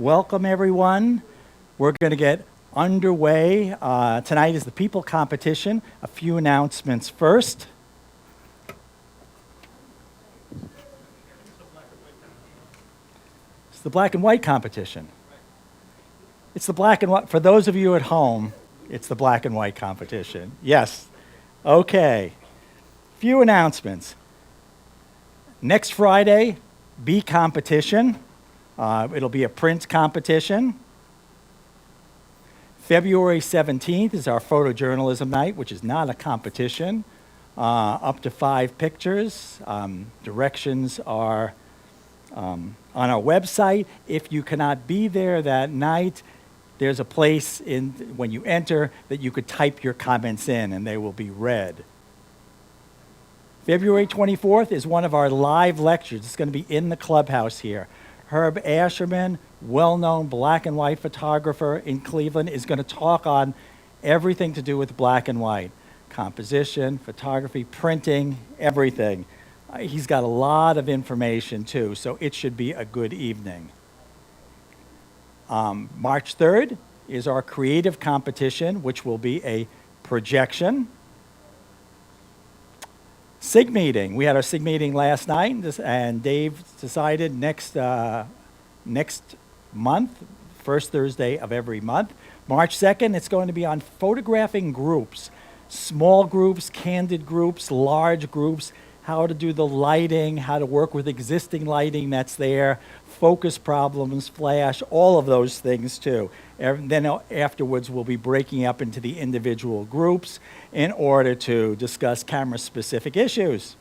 Welcome, everyone. We're going to get underway. Tonight is the People Competition. A few announcements first. It's the black and white competition. It's the black and white. For those of you at home, it's the black and white competition. Yes. Okay. Few announcements. Next Friday, bee competition. It'll be a print competition. February 17th is our photojournalism night, which is not a competition. Up to 5 pictures. Directions are on our website. If you cannot be there that night, there's a place when you enter that you could type your comments in and they will be read. February 24th is one of our live lectures. It's going to be in the clubhouse here. Herb Asherman, well-known black and white photographer in Cleveland, is going to talk on everything to do with black and white. Composition, photography, printing, everything. He's got a lot of information too, so it should be a good evening. March 3rd is our creative competition, which will be a projection. SIG meeting. We had our SIG meeting last night, and Dave decided next month, first Thursday of every month, March 2nd, it's going to be on photographing groups, small groups, candid groups, large groups, how to do the lighting, how to work with existing lighting that's there, focus problems, flash, all of those things too. Then afterwards, we'll be breaking up into the individual groups in order to discuss camera-specific issues.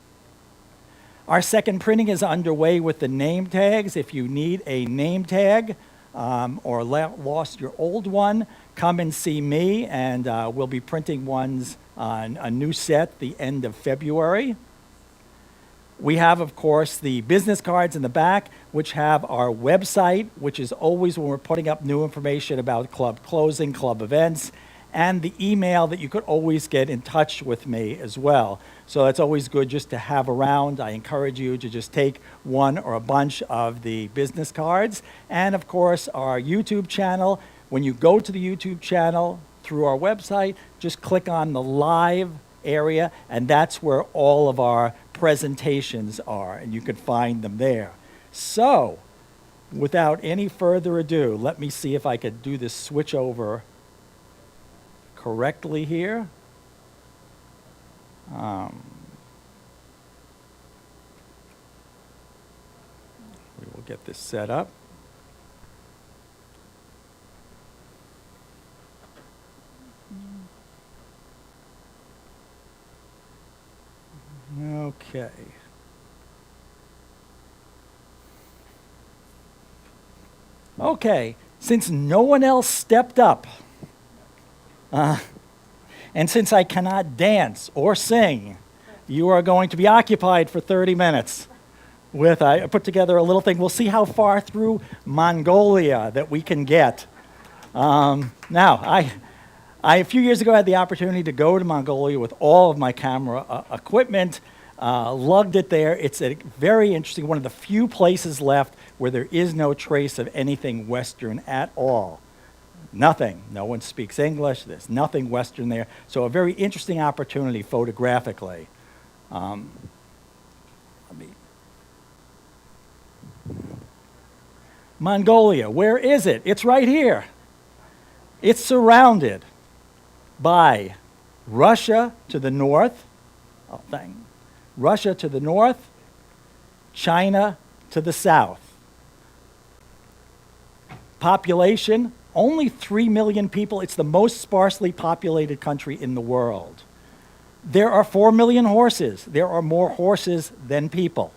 Our second printing is underway with the name tags. If you need a name tag or lost your old one, come and see me, and we'll be printing ones on a new set the end of February. We have, of course, the business cards in the back, which have our website, which is always when we're putting up new information about club closing, club events, and the email that you could always get in touch with me as well. So it's always good just to have around. I encourage you to just take one or a bunch of the business cards. And, of course, our YouTube channel. When you go to the YouTube channel through our website, just click on the live area, and that's where all of our presentations are, and you can find them there. So, without any further ado, let me see if I could do this switch over correctly here. We will get this set up. Okay. Okay, since no one else stepped up, and since I cannot dance or sing, you are going to be occupied for 30 minutes. I put together a little thing. We'll see how far through Mongolia that we can get. Now, a few years ago, I had the opportunity to go to Mongolia with all of my camera equipment, lugged it there. It's a very interesting, one of the few places left where there is no trace of anything Western at all. Nothing. No one speaks English. There's nothing Western there. So a very interesting opportunity photographically. Mongolia, where is it? It's right here. It's surrounded by Russia to the north, Russia to the north, China to the south. Population, only 3 million people. It's the most sparsely populated country in the world. There are 4 million horses. There are more horses than people.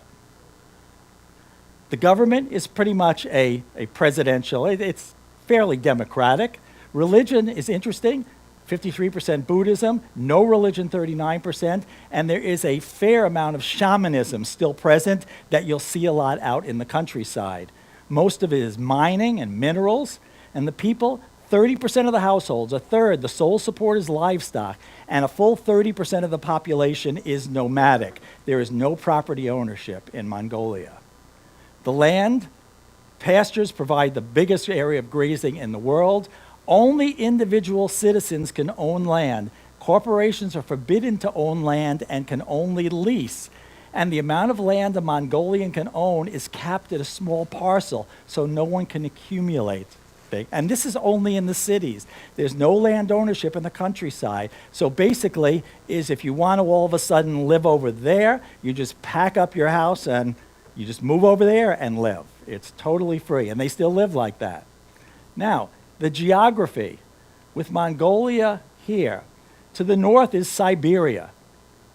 The government is pretty much a presidential, it's fairly democratic. Religion is interesting. 53% Buddhism, no religion 39%, and there is a fair amount of shamanism still present that you'll see a lot out in the countryside. Most of it is mining and minerals, and the people, 30% of the households, a third, the sole support is livestock, and a full 30% of the population is nomadic. There is no property ownership in Mongolia. The land, Pastures provide the biggest area of grazing in the world. Only individual citizens can own land. Corporations are forbidden to own land and can only lease. And the amount of land a Mongolian can own is capped at a small parcel, so no one can accumulate. And this is only in the cities. There's no land ownership in the countryside. So basically, is if you want to all of a sudden live over there, you just pack up your house and you just move over there and live. It's totally free, and they still live like that. Now, the geography with Mongolia here. To the north is Siberia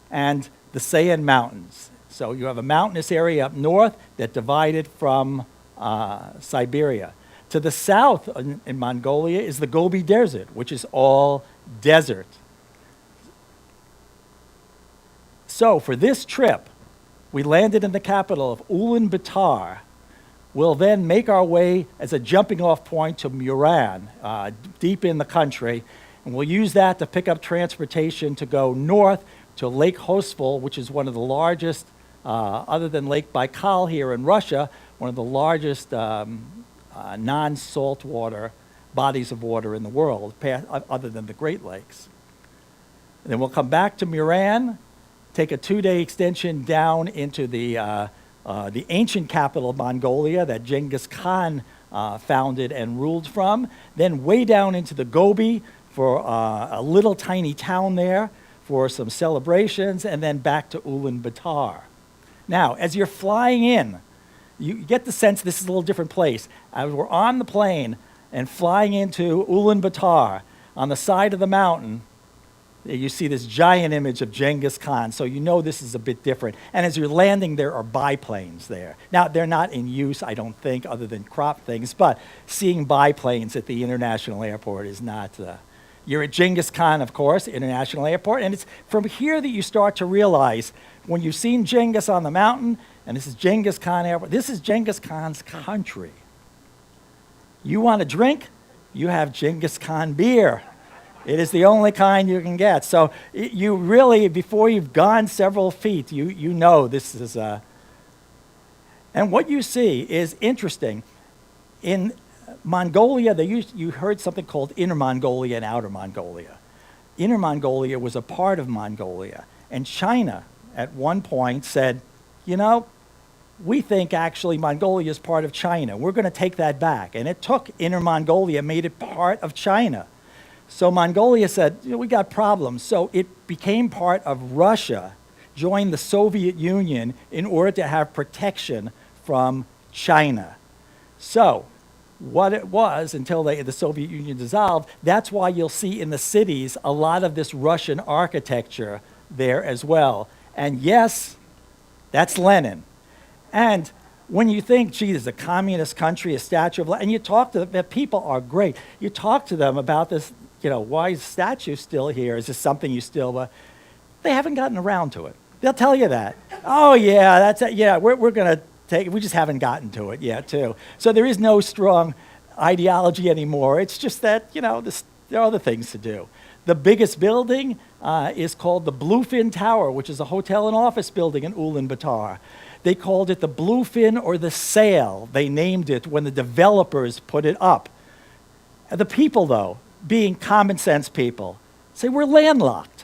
and the Sayan Mountains. So you have a mountainous area up north that divided from Siberia. To the south in Mongolia is the Gobi Desert, which is all desert. So for this trip, we landed in the capital of Ulaanbaatar. We'll then make our way as a jumping off point to Muran, deep in the country, and we'll use that to pick up transportation to go north to Lake Hosful, which is one of the largest, other than Lake Baikal here in Russia, one of the largest non-salt water bodies of water in the world, other than the Great Lakes. And then we'll come back to Muran, take a 2-day extension down into the ancient capital of Mongolia that Genghis Khan founded and ruled from, then way down into the Gobi for a little tiny town there for some celebrations, and then back to Ulaanbaatar. Now, as you're flying in, you get the sense this is a little different place. As we're on the plane and flying into Ulaanbaatar, on the side of the mountain, you see this giant image of Genghis Khan, so you know this is a bit different. And as you're landing, there are biplanes there. Now, they're not in use, I don't think, other than crop things, but seeing biplanes at the international airport is not... You're at Genghis Khan, of course, International Airport, and it's from here that you start to realize when you've seen Genghis on the mountain, and this is Genghis Khan Airport, this is Genghis Khan's country. You want a drink? You have Genghis Khan beer. It is the only kind you can get. So you really, before you've gone several feet, you know this is a... And what you see is interesting. In Mongolia, you heard something called Inner Mongolia and Outer Mongolia. Inner Mongolia was a part of Mongolia. And China, at one point, said, you know, we think actually Mongolia is part of China. We're going to take that back. And it took Inner Mongolia, made it part of China. So Mongolia said, you know, we got problems. So it became part of Russia, joined the Soviet Union in order to have protection from China. So what it was until the Soviet Union dissolved, that's why you'll see in the cities a lot of this Russian architecture there as well. And yes, that's Lenin. And when you think, gee, there's a communist country, a statue of Lenin, and you talk to them, the people are great. You talk to them about this, you know, why is the statue still here? Is this something you still, they haven't gotten around to it. They'll tell you that. Oh yeah, that's it. Yeah, we're going to take it. We just haven't gotten to it yet, too. So there is no strong ideology anymore. It's just that, you know, there are other things to do. The biggest building is called the Bluefin Tower, which is a hotel and office building in Ulaanbaatar. They called it the Bluefin or the Sail. They named it when the developers put it up. The people, though, being common sense people, say we're landlocked.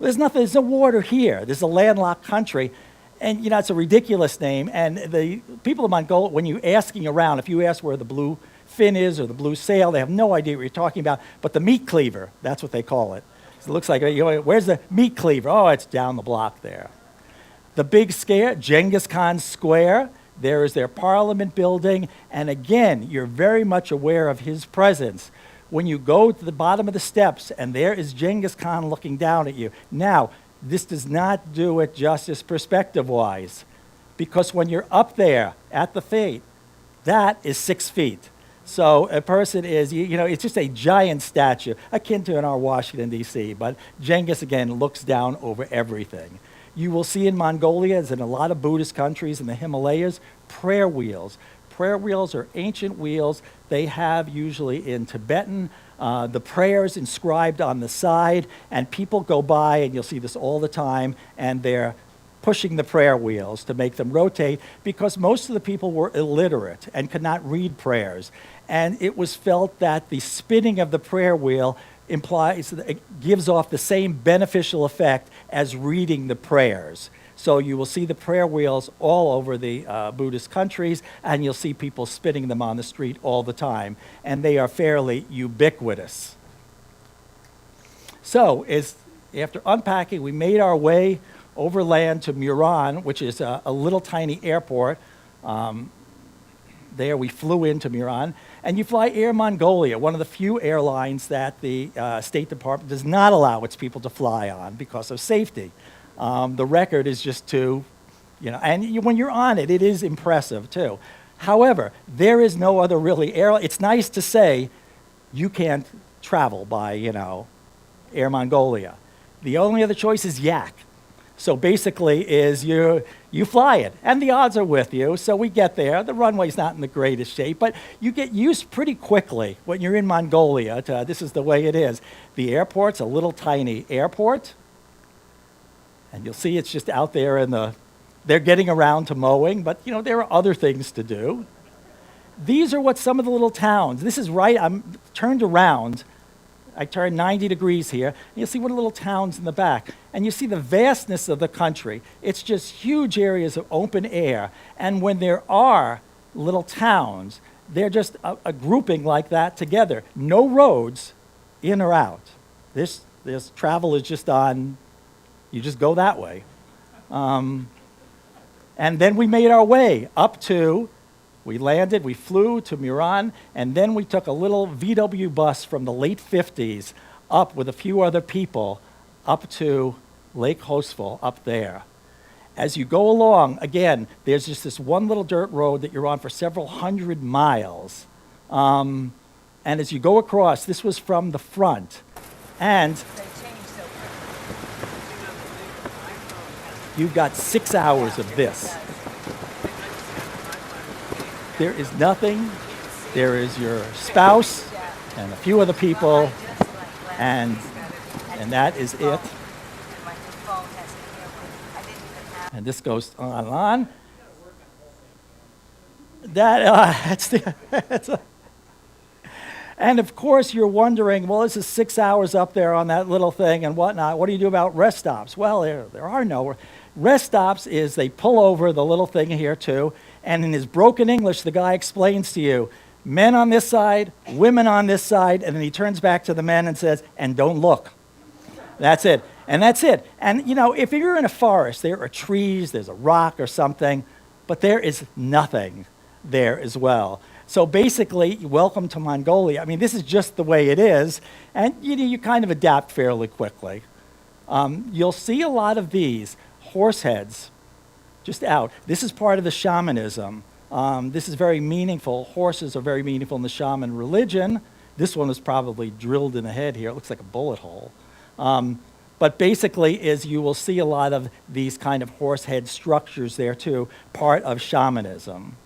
There's no water here. There's a landlocked country. And, you know, it's a ridiculous name. And the people of Mongolia, when you're asking around, if you ask where the blue fin is or the blue sail, they have no idea what you're talking about. But the meat cleaver, that's what they call it. So it looks like, you know, where's the meat cleaver? Oh, it's down the block there. The big scare, Genghis Khan Square. There is their parliament building. And again, you're very much aware of his presence. When you go to the bottom of the steps, and there is Genghis Khan looking down at you. Now, this does not do it justice perspective-wise, because when you're up there at the feet, that is 6 feet. So a person is, you know, it's just a giant statue, akin to in our Washington, D.C., but Genghis, again, looks down over everything. You will see in Mongolia, as in a lot of Buddhist countries in the Himalayas, prayer wheels. Prayer wheels are ancient wheels. They have usually in Tibetan the prayers inscribed on the side, and people go by, and you'll see this all the time, and they're pushing the prayer wheels to make them rotate because most of the people were illiterate and could not read prayers. And it was felt that the spinning of the prayer wheel it gives off the same beneficial effect as reading the prayers. So you will see the prayer wheels all over the Buddhist countries, and you'll see people spinning them on the street all the time, and they are fairly ubiquitous. So after unpacking, we made our way overland to Muran, which is a little tiny airport. There we flew into Muran, and you fly Air Mongolia, one of the few airlines that the State Department does not allow its people to fly on because of safety. The record is just too, and when you're on it, it is impressive too. However, there is no other really airline. It's nice to say you can't travel by, Air Mongolia. The only other choice is Yak. So basically is you fly it, and the odds are with you, so we get there. The runway's not in the greatest shape, but you get used pretty quickly when you're in Mongolia to this is the way it is. The airport's a little tiny airport, and you'll see it's just out there they're getting around to mowing, but there are other things to do. These are what some of the little towns, this is right, I'm turned around, I turned 90 degrees here, and you'll see what little towns in the back. And you see the vastness of the country. It's just huge areas of open air. And when there are little towns, they're just a grouping like that together. No roads, in or out. This travel is just on, you just go that way. And then we made our way up to, we landed, we flew to Muran, and then we took a little VW bus from the late 50s up with a few other people up to Lake Hosful up there. As you go along, again, there's just this one little dirt road that you're on for several hundred miles. And as you go across, this was from the front. And you've got 6 hours of this. There is nothing. There is your spouse and a few other people, and that is it. And this goes on and on. And of course you're wondering, well, this is 6 hours up there on that little thing and whatnot. What do you do about rest stops? Well, there are no rest stops. Is they pull over the little thing here too, and in his broken English, the guy explains to you, men on this side, women on this side, and then he turns back to the men and says, and don't look. That's it. And that's it. And, if you're in a forest, there are trees, there's a rock or something, but there is nothing there as well. So basically, welcome to Mongolia. I mean, this is just the way it is, and you kind of adapt fairly quickly. You'll see a lot of these horse heads just out. This is part of the shamanism. This is very meaningful. Horses are very meaningful in the shaman religion. This one is probably drilled in the head here. It looks like a bullet hole. But basically you will see a lot of these kind of horse head structures there too, part of shamanism.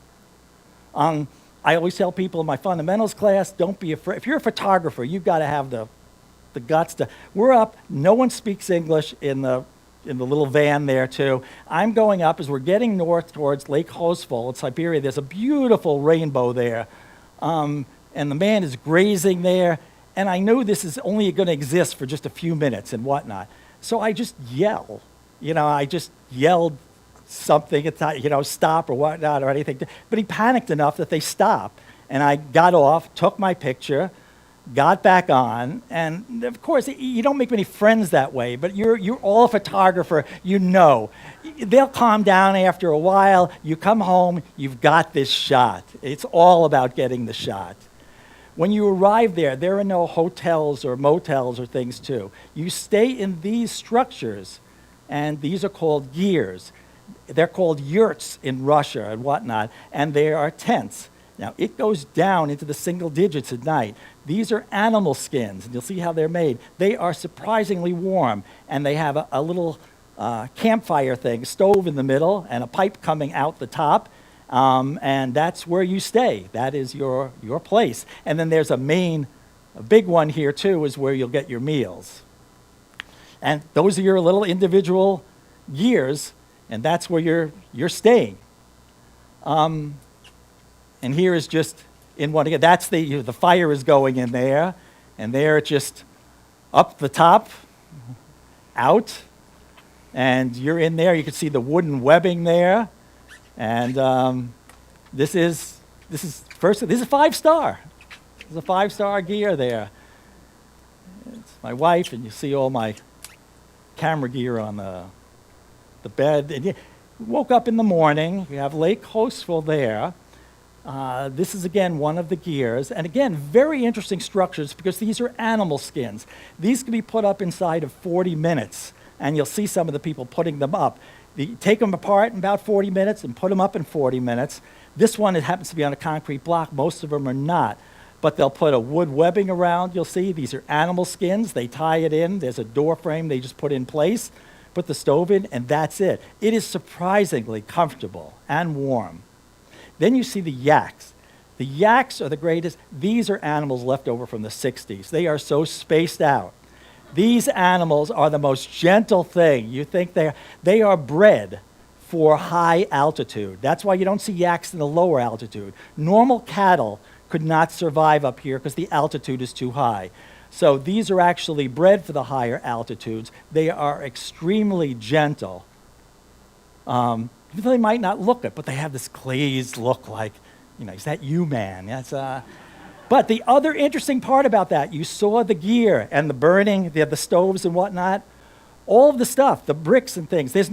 I always tell people in my fundamentals class, don't be afraid. If you're a photographer, you've got to have the guts to. We're up, no one speaks English in the little van there too. I'm going up as we're getting north towards Lake Hosful in Siberia. There's a beautiful rainbow there. And the man is grazing there. And I knew this is only going to exist for just a few minutes and whatnot. So I just yell. I just yelled something, stop or whatnot or anything. But he panicked enough that they stopped. And I got off, took my picture, got back on. And of course, you don't make many friends that way, but you're all a photographer, They'll calm down after a while. You come home, you've got this shot. It's all about getting the shot. When you arrive there are no hotels or motels or things too. You stay in these structures, and these are called gears. They're called yurts in Russia and whatnot, and they are tents. Now, it goes down into the single digits at night. These are animal skins, and you'll see how they're made. They are surprisingly warm, and they have a little campfire thing, stove in the middle, and a pipe coming out the top. And that's where you stay. That is your place. And then there's a big one here too, is where you'll get your meals. And those are your little individual gears. And that's where you're staying. And here is just in one again. That's the fire is going in there, and there it's just up the top, out, and you're in there. You can see the wooden webbing there, and this is 5-star. This is a 5-star gear there. It's my wife, and you see all my camera gear on the bed. And you woke up in the morning. You have Lake Hostful there. This is, again, one of the gears. And, again, very interesting structures because these are animal skins. These can be put up inside of 40 minutes, and you'll see some of the people putting them up. Take them apart in about 40 minutes and put them up in 40 minutes. This one, it happens to be on a concrete block. Most of them are not. But they'll put a wood webbing around, you'll see. These are animal skins. They tie it in. There's a door frame they just put in place, put the stove in, and that's it. It is surprisingly comfortable and warm. Then you see the yaks. The yaks are the greatest. These are animals left over from the 60s. They are so spaced out. These animals are the most gentle thing. You think they are bred for high altitude. That's why you don't see yaks in the lower altitude. Normal cattle could not survive up here because the altitude is too high. So these are actually bred for the higher altitudes. They are extremely gentle. Even though they might not look it, but they have this glazed look like, is that you, man? That's, But the other interesting part about that, you saw the gear and the burning, the stoves and whatnot. All of the stuff, the bricks and things, there's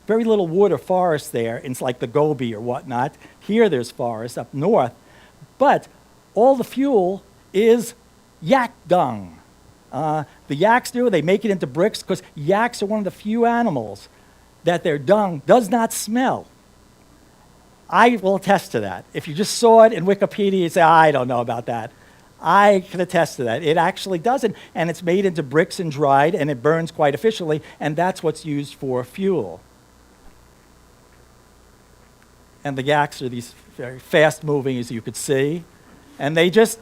very little wood or forest there. It's like the Gobi or whatnot. Here there's forest up north. But all the fuel is yak dung. The yaks they make it into bricks because yaks are one of the few animals that their dung does not smell. I will attest to that. If you just saw it in Wikipedia, you'd say, I don't know about that. I can attest to that. It actually doesn't, and it's made into bricks and dried, and it burns quite efficiently, and that's what's used for fuel. And the yaks are these very fast-moving, as you could see, and they just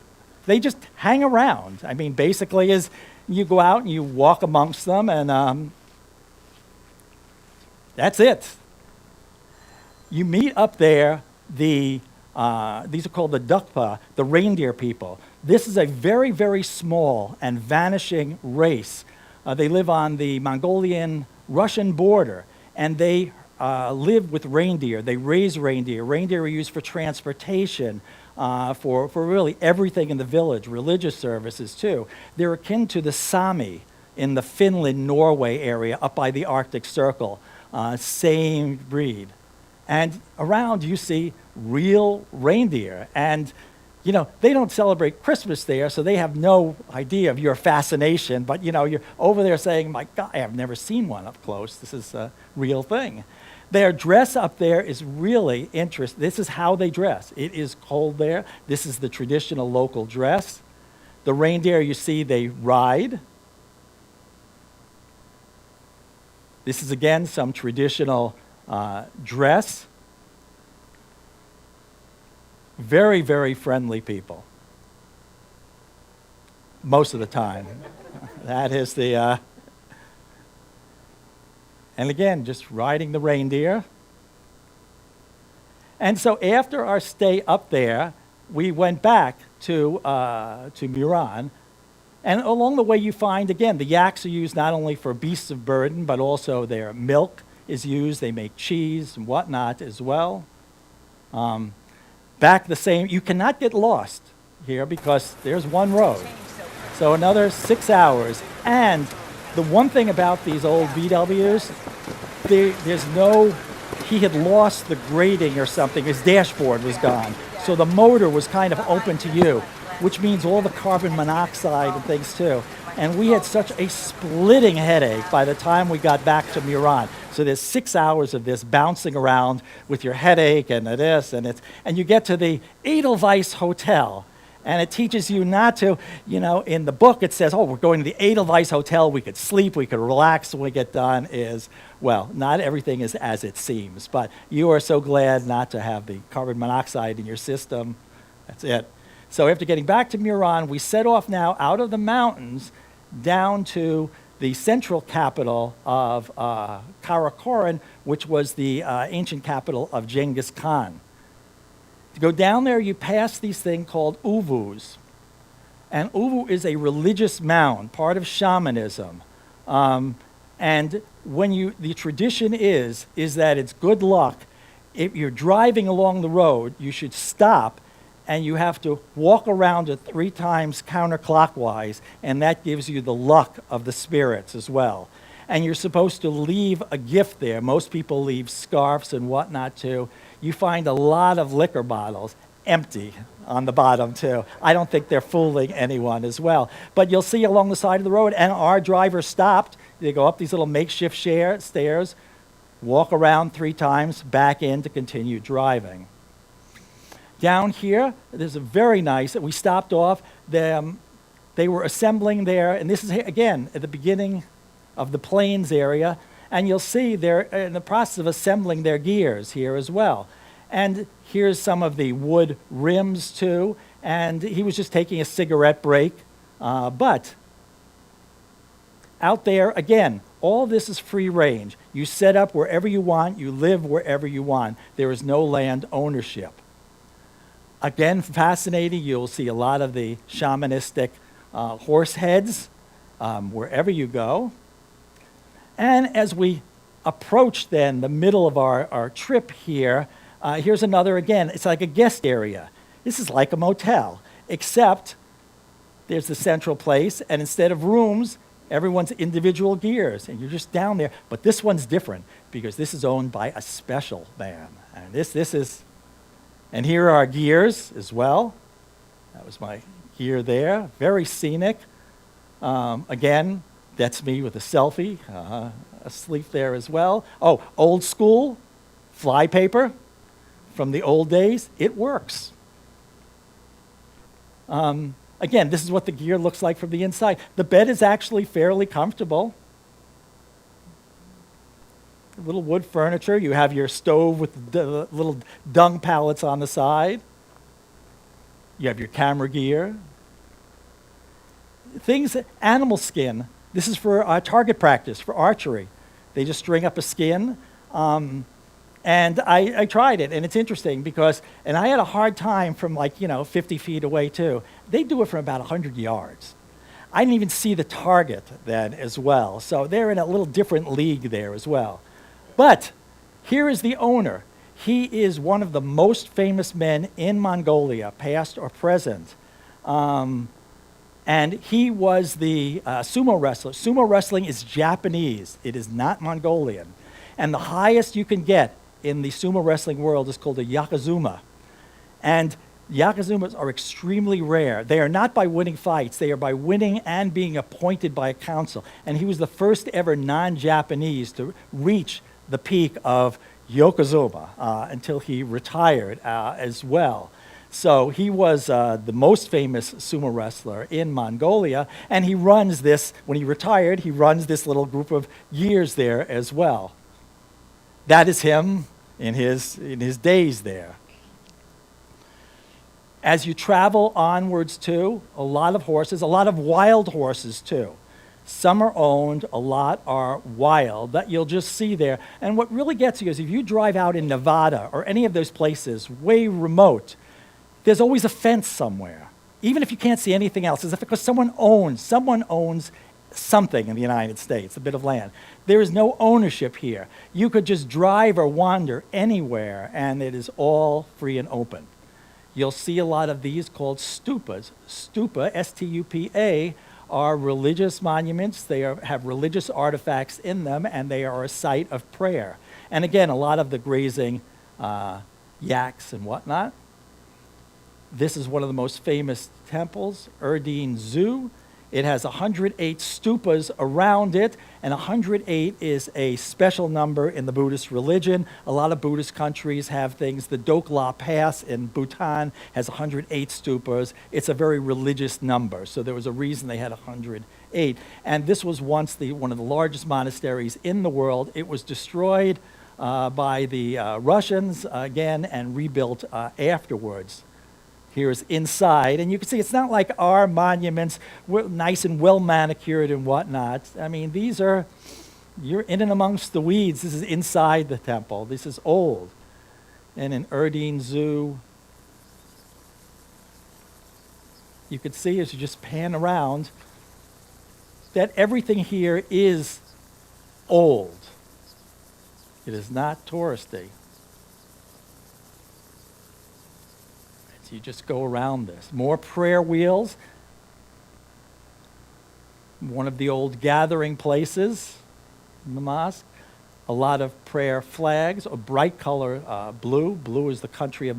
hang around. I mean, basically, is you go out and you walk amongst them, and that's it. You meet up there these are called the Dukpa, the reindeer people. This is a very, very small and vanishing race. They live on the Mongolian-Russian border, and they live with reindeer. They raise reindeer. Reindeer are used for transportation, for really everything in the village, religious services too. They're akin to the Sami in the Finland-Norway area up by the Arctic Circle. Same breed. And around you see real reindeer. And, they don't celebrate Christmas there, so they have no idea of your fascination. But, you're over there saying, my God, I have never seen one up close. This is a real thing. Their dress up there is really interesting. This is how they dress. It is cold there. This is the traditional local dress. The reindeer, you see, they ride. This is, again, some traditional dress. Very, very friendly people. Most of the time. That is the... And again, just riding the reindeer. And so after our stay up there, we went back to Muran. And along the way you find, again, the yaks are used not only for beasts of burden, but also their milk is used. They make cheese and whatnot as well. Back the same, you cannot get lost here because there's one road. So another 6 hours. And the one thing about these old VWs, he had lost the grating or something. His dashboard was gone. So the motor was kind of open to you, which means all the carbon monoxide and things too. And we had such a splitting headache by the time we got back to Muran. So there's 6 hours of this bouncing around with your headache and this, and you get to the Edelweiss Hotel. And it teaches you not to, in the book it says, we're going to the Edelweiss Hotel, we could sleep, we could relax when we get done, not everything is as it seems. But you are so glad not to have the carbon monoxide in your system. That's it. So after getting back to Muran, we set off now out of the mountains down to the central capital of Karakorum, which was the ancient capital of Genghis Khan. To go down there, you pass these things called uvus. And uvu is a religious mound, part of shamanism. And the tradition is that it's good luck. If you're driving along the road, you should stop, and you have to walk around it 3 times counterclockwise, and that gives you the luck of the spirits as well. And you're supposed to leave a gift there. Most people leave scarves and whatnot too. You find a lot of liquor bottles empty on the bottom too. I don't think they're fooling anyone as well. But you'll see along the side of the road, and our driver stopped. They go up these little makeshift stairs, walk around 3 times, back in to continue driving. Down here, there's a very nice, we stopped off, they were assembling there, and this is, again, at the beginning of the plains area, and you'll see they're in the process of assembling their gears here as well. And here's some of the wood rims too, and he was just taking a cigarette break. But out there, again, all this is free range. You set up wherever you want, you live wherever you want. There is no land ownership. Again, fascinating, you'll see a lot of the shamanistic horse heads wherever you go. And as we approach then the middle of our trip here, here's another, again, it's like a guest area. This is like a motel, except there's the central place, and instead of rooms, everyone's individual gears, and you're just down there. But this one's different because this is owned by a special man. And this is, and here are our gears as well. That was my gear there, very scenic. Again, that's me with a selfie, asleep there as well. Oh, old school, flypaper from the old days. It works. Again, this is what the gear looks like from the inside. The bed is actually fairly comfortable. Little wood furniture. You have your stove with the little dung pallets on the side. You have your camera gear. Things, animal skin. This is for target practice, for archery. They just string up a skin. And I tried it, and it's interesting because, and I had a hard time from 50 feet away too. They do it from about 100 yards. I didn't even see the target then as well. So they're in a little different league there as well. But here is the owner. He is one of the most famous men in Mongolia, past or present. And he was the sumo wrestler. Sumo wrestling is Japanese. It is not Mongolian. And the highest you can get in the sumo wrestling world is called a Yokozuna. And Yokozunas are extremely rare. They are not by winning fights. They are by winning and being appointed by a council. And he was the first ever non-Japanese to reach the peak of Yokozuna until he retired as well. So he was the most famous sumo wrestler in Mongolia, and he runs this, when he retired, he runs this little group of years there as well. That is him in his days there. As you travel onwards too, a lot of horses, a lot of wild horses too. Some are owned, a lot are wild, that you'll just see there. And what really gets you is if you drive out in Nevada or any of those places way remote, there's always a fence somewhere, even if you can't see anything else. It's because someone owns something in the United States, a bit of land. There is no ownership here. You could just drive or wander anywhere, and it is all free and open. You'll see a lot of these called stupas. Stupa, S-T-U-P-A, are religious monuments. They have religious artifacts in them, and they are a site of prayer. And again, a lot of the grazing yaks and whatnot. This is one of the most famous temples, Erdene Zoo. It has 108 stupas around it, and 108 is a special number in the Buddhist religion. A lot of Buddhist countries have things. The Dokla Pass in Bhutan has 108 stupas. It's a very religious number, so there was a reason they had 108. And this was once one of the largest monasteries in the world. It was destroyed by the Russians again and rebuilt afterwards. Here's inside, and you can see it's not like our monuments, nice and well manicured and whatnot. I mean, these are, you're in and amongst the weeds. This is inside the temple. This is old. And in Erdene Zoo, you could see as you just pan around that everything here is old. It is not touristy. So you just go around this. More prayer wheels. One of the old gathering places in the mosque. A lot of prayer flags, a bright color, blue. Blue is the country of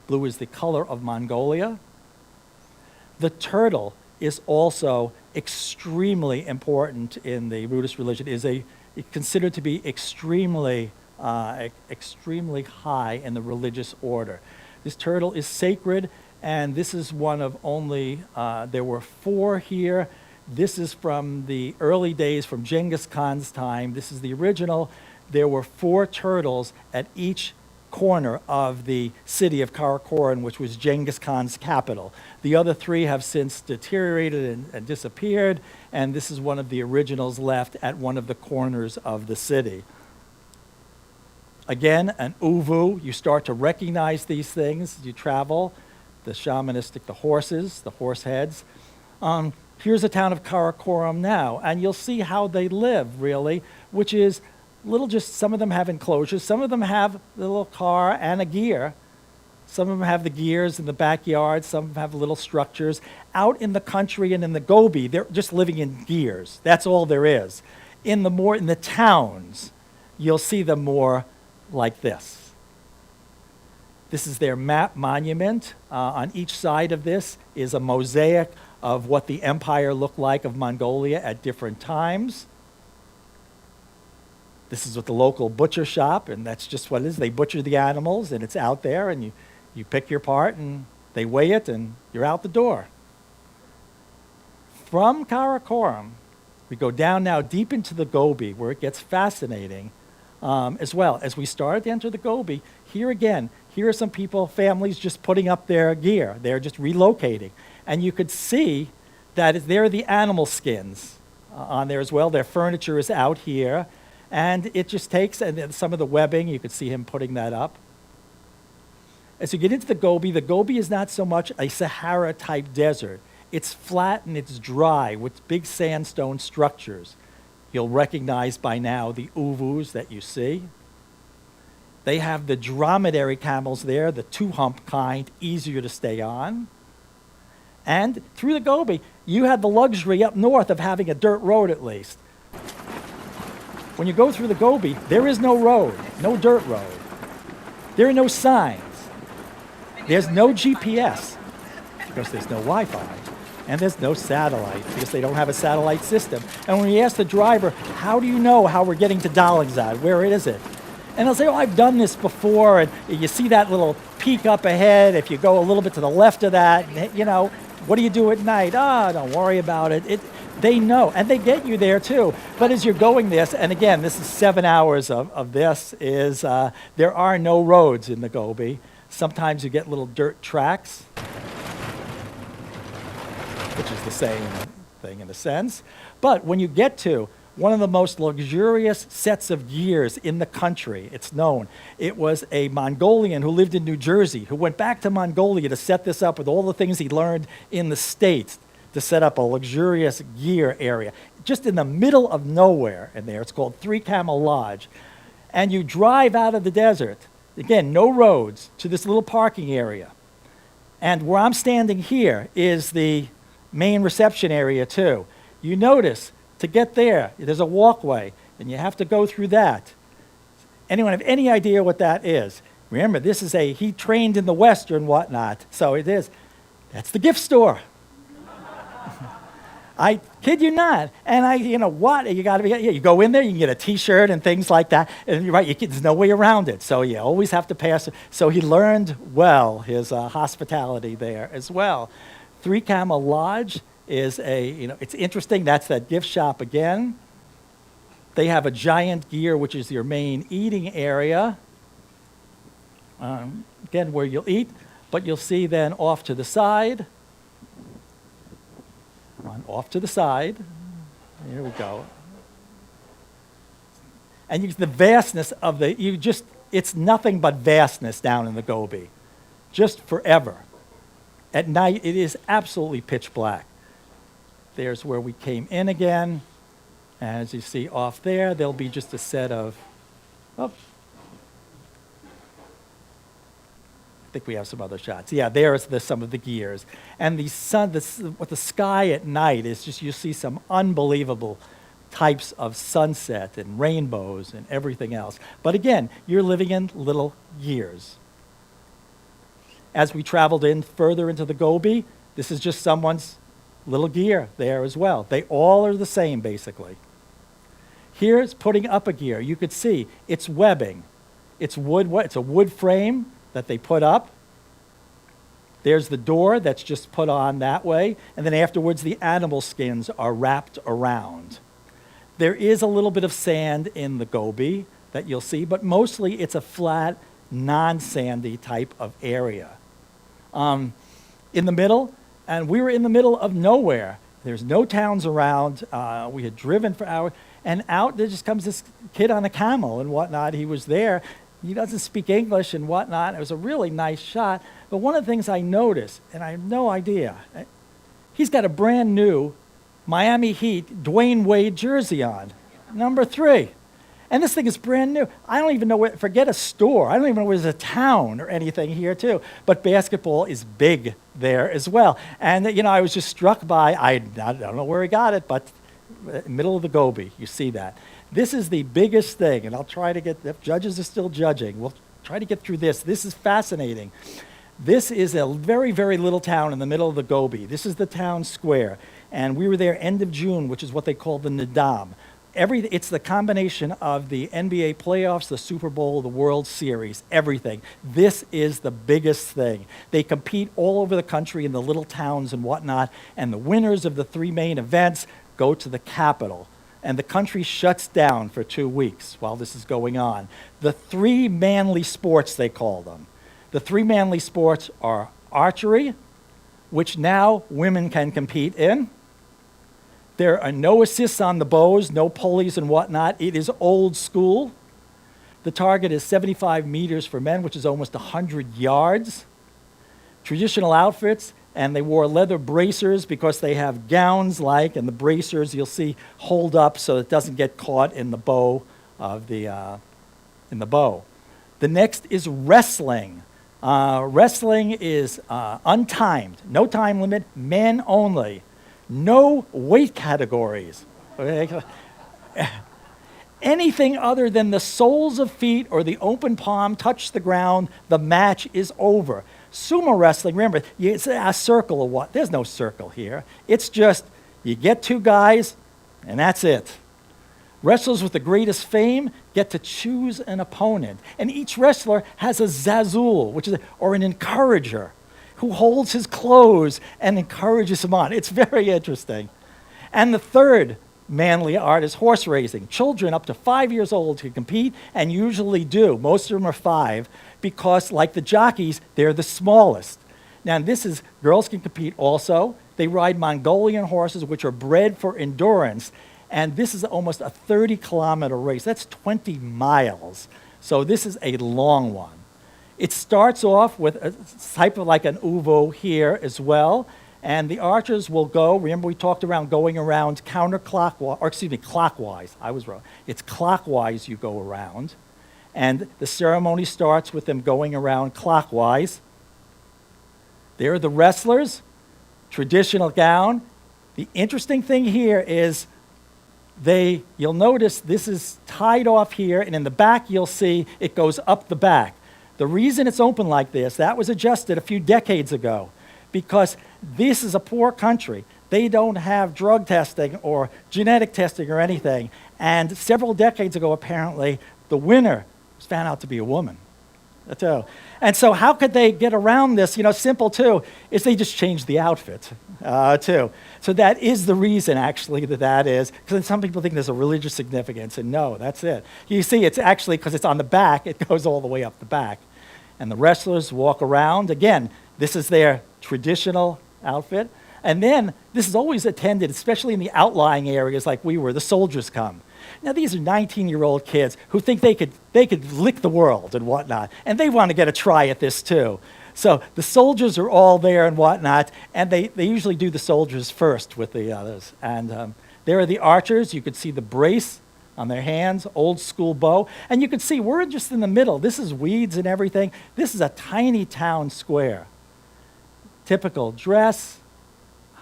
blue is the color of Mongolia. The turtle is also extremely important in the Buddhist religion. It's considered to be extremely high in the religious order. This turtle is sacred, and this is one of only, there were 4 here. This is from the early days, from Genghis Khan's time. This is the original. There were 4 turtles at each corner of the city of Karakoram, which was Genghis Khan's capital. The other 3 have since deteriorated and disappeared, and this is one of the originals left at one of the corners of the city. Again, an uvu, you start to recognize these things as you travel. The shamanistic, the horses, the horse heads. Here's the town of Karakoram now, and you'll see how they live, really, which is some of them have enclosures, some of them have a little car and a gear. Some of them have the gears in the backyard, some of them have little structures. Out in the country and in the Gobi, they're just living in gears. That's all there is. In the towns, you'll see them more like this. This is their map monument. On each side of this is a mosaic of what the empire looked like of Mongolia at different times. This is with the local butcher shop, and that's just what it is. They butcher the animals, and it's out there, and you pick your part, and they weigh it, and you're out the door. From Karakoram, we go down now deep into the Gobi, where it gets fascinating as well. As we start to enter the Gobi, here are some people, families just putting up their gear. They're just relocating. And you could see that there are the animal skins on there as well. Their furniture is out here. And it just takes, and then some of the webbing, you could see him putting that up. As you get into the Gobi is not so much a Sahara-type desert. It's flat and it's dry with big sandstone structures. You'll recognize by now the uvus that you see. They have the dromedary camels there, the 2-hump kind, easier to stay on. And through the Gobi, you had the luxury up north of having a dirt road at least. When you go through the Gobi, there is no road, no dirt road. There are no signs. There's no GPS because there's no Wi-Fi. And there's no satellite because they don't have a satellite system. And when you ask the driver, how do you know how we're getting to Dalingzad? Where is it? And they'll say, oh, I've done this before. And you see that little peak up ahead. If you go a little bit to the left of that, what do you do at night? Don't worry about it. They know, and they get you there too. But as you're going this, and again, this is 7 hours of this, there are no roads in the Gobi. Sometimes you get little dirt tracks, which is the same thing in a sense. But when you get to one of the most luxurious sets of gears in the country, it's known. It was a Mongolian who lived in New Jersey, who went back to Mongolia to set this up with all the things he learned in the States, to set up a luxurious gear area, just in the middle of nowhere in there. It's called 3 Camel Lodge. And you drive out of the desert, again, no roads, to this little parking area. And where I'm standing here is the main reception area too. You notice, to get there, there's a walkway, and you have to go through that. Anyone have any idea what that is? Remember, he trained in the West and whatnot, so it is. That's the gift store. I kid you not. And you go in there, you can get a T-shirt and things like that. And you're right, there's no way around it. So you always have to pass. So he learned well his hospitality there as well. 3 Camel Lodge is it's interesting. That's that gift shop again. They have a giant gear, which is your main eating area. Again, where you'll eat. But you'll see then off to the side, off to the side, here we go. And the vastness of it's nothing but vastness down in the Gobi, just forever. At night, it is absolutely pitch black. There's where we came in again. As you see off there, there'll be just a set of, I think we have some other shots. Yeah, there's some of the gears. And the sky at night is just, you see some unbelievable types of sunset and rainbows and everything else. But again, you're living in little gears. As we traveled further into the Gobi, this is just someone's little gear there as well. They all are the same, basically. Here's putting up a gear. You could see it's webbing. It's wood. It's a wood frame that they put up. There's the door that's just put on that way. And then afterwards, the animal skins are wrapped around. There is a little bit of sand in the Gobi that you'll see, but mostly it's a flat, non-sandy type of area. In the middle, and we were in the middle of nowhere. There's no towns around. We had driven for hours. And out there just comes this kid on a camel and whatnot. He was there. He doesn't speak English and whatnot. It was a really nice shot. But one of the things I noticed, and I have no idea, he's got a brand new Miami Heat Dwayne Wade jersey on, number 3. And this thing is brand new. I don't even know where, forget a store. I don't even know where there's a town or anything here too. But basketball is big there as well. And I was just struck by, I don't know where he got it, but middle of the Gobi, you see that. This is the biggest thing, and I'll try to get, if judges are still judging, we'll try to get through this. This is fascinating. This is a very, very little town in the middle of the Gobi. This is the town square, and we were there end of June, which is what they call the Nadam. It's the combination of the NBA playoffs, the Super Bowl, the World Series, everything. This is the biggest thing. They compete all over the country in the little towns and whatnot, and the winners of the 3 main events go to the capital. And the country shuts down for 2 weeks while this is going on. The 3 manly sports, they call them. The 3 manly sports are archery, which now women can compete in. There are no assists on the bows, no pulleys and whatnot. It is old school. The target is 75 meters for men, which is almost 100 yards. Traditional outfits, and they wore leather bracers because they have gowns and the bracers you'll see hold up so it doesn't get caught in the bow of the bow. The next is wrestling. Wrestling is untimed, no time limit, men only. No weight categories. Okay? Anything other than the soles of feet or the open palm touch the ground, the match is over. Sumo wrestling, remember, it's a circle of what? There's no circle here. It's just you get 2 guys, and that's it. Wrestlers with the greatest fame get to choose an opponent. And each wrestler has a zazul, or an encourager, who holds his clothes and encourages him on. It's very interesting. And the third manly art is horse racing. Children up to 5 years old can compete, and usually do. Most of them are 5, because like the jockeys, they're the smallest. Now girls can compete also. They ride Mongolian horses, which are bred for endurance, and this is almost a 30-kilometer race. That's 20 miles. So this is a long one. It starts off with a type of like an uvo here as well, and the archers will go, remember we talked around going around clockwise. I was wrong. It's clockwise you go around, and the ceremony starts with them going around clockwise. There are the wrestlers, traditional gown. The interesting thing here is you'll notice this is tied off here, and in the back you'll see it goes up the back. The reason it's open like this, that was adjusted a few decades ago, because this is a poor country. They don't have drug testing or genetic testing or anything. And several decades ago, apparently, the winner was found out to be a woman. And so how could they get around this? Simple too, is they just changed the outfit too. So that is the reason, actually, that is, because some people think there's a religious significance, and no, that's it. You see, it's actually, because it's on the back, it goes all the way up the back. And the wrestlers walk around. Again, this is their traditional outfit. And then this is always attended, especially in the outlying areas like we were, the soldiers come. Now, these are 19-year-old kids who think they could lick the world and whatnot, and they want to get a try at this too. So the soldiers are all there and whatnot, and they usually do the soldiers first with the others. And there are the archers. You could see the brace on their hands, old school bow. And you can see we're just in the middle. This is weeds and everything. This is a tiny town square. Typical dress.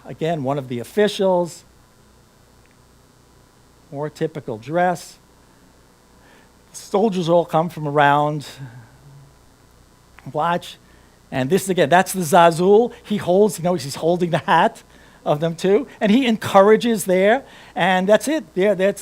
Again, one of the officials. More typical dress. Soldiers all come from around. Watch. And this, again, that's the Zazul. He holds, he's holding the hat of them too. And he encourages there. And that's it.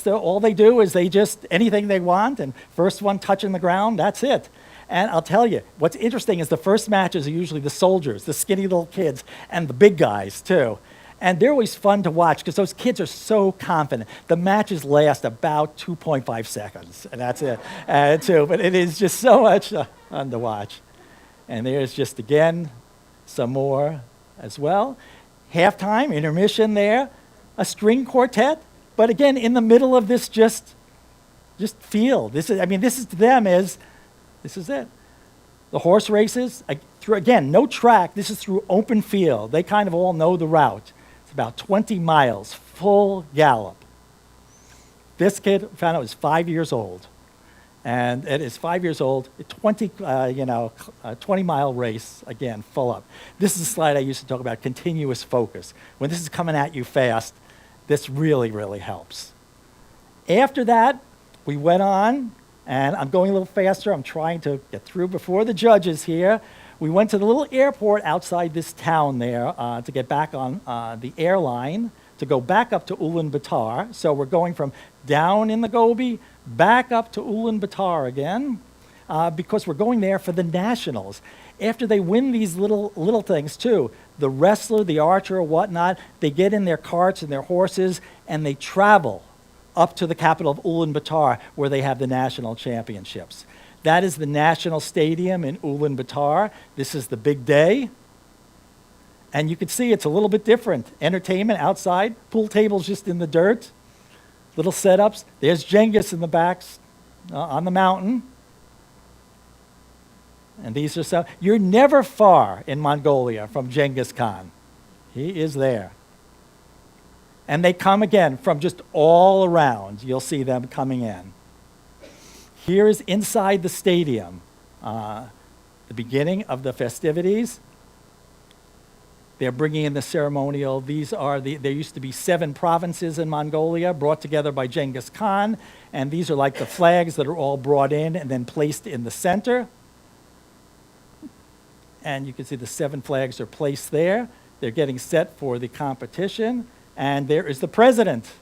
All they do is they just, anything they want. And first one touching the ground, that's it. And I'll tell you, what's interesting is the first matches are usually the soldiers, the skinny little kids, and the big guys too. And they're always fun to watch because those kids are so confident. The matches last about 2.5 seconds, and that's it, too. But it is just so much fun to watch. And there's just, again, some more as well. Halftime, intermission there, a string quartet. But again, in the middle of this just field. This is to them this is it. The horse races, again, no track. This is through open field. They kind of all know the route. About 20 miles, full gallop. This kid found out was 5 years old. And it is 5 years old, 20-mile race, again, full up. This is a slide I used to talk about, continuous focus. When this is coming at you fast, this really, really helps. After that, we went on, and I'm going a little faster. I'm trying to get through before the judges here. We went to the little airport outside this town there to get back on the airline to go back up to Ulaanbaatar. So we're going from down in the Gobi back up to Ulaanbaatar again because we're going there for the nationals. After they win these little things too, the wrestler, the archer, or whatnot, they get in their carts and their horses and they travel up to the capital of Ulaanbaatar where they have the national championships. That is the national stadium in Ulaanbaatar. This is the big day. And you can see it's a little bit different. Entertainment outside, pool tables just in the dirt, little setups. There's Genghis in the backs on the mountain. And these are some. You're never far in Mongolia from Genghis Khan. He is there. And they come again from just all around. You'll see them coming in. Here is inside the stadium, the beginning of the festivities. They're bringing in the ceremonial. There used to be 7 provinces in Mongolia brought together by Genghis Khan, and these are like the flags that are all brought in and then placed in the center. And you can see the 7 flags are placed there. They're getting set for the competition, and there is the president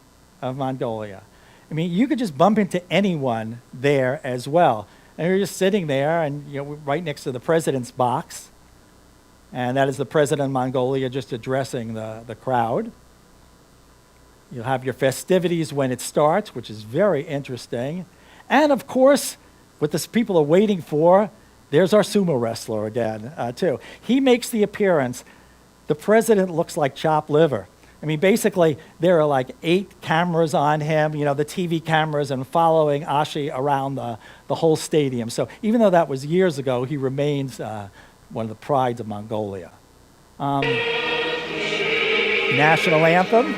of Mongolia. I mean, you could just bump into anyone there as well. And you're just sitting there, and right next to the president's box. And that is the president of Mongolia just addressing the crowd. You'll have your festivities when it starts, which is very interesting. And of course, what the people are waiting for, there's our sumo wrestler again, too. He makes the appearance. The president looks like chopped liver. I mean, basically, there are like 8 cameras on him, the TV cameras, and following Ashi around the whole stadium. So even though that was years ago, he remains one of the prides of Mongolia. National anthem.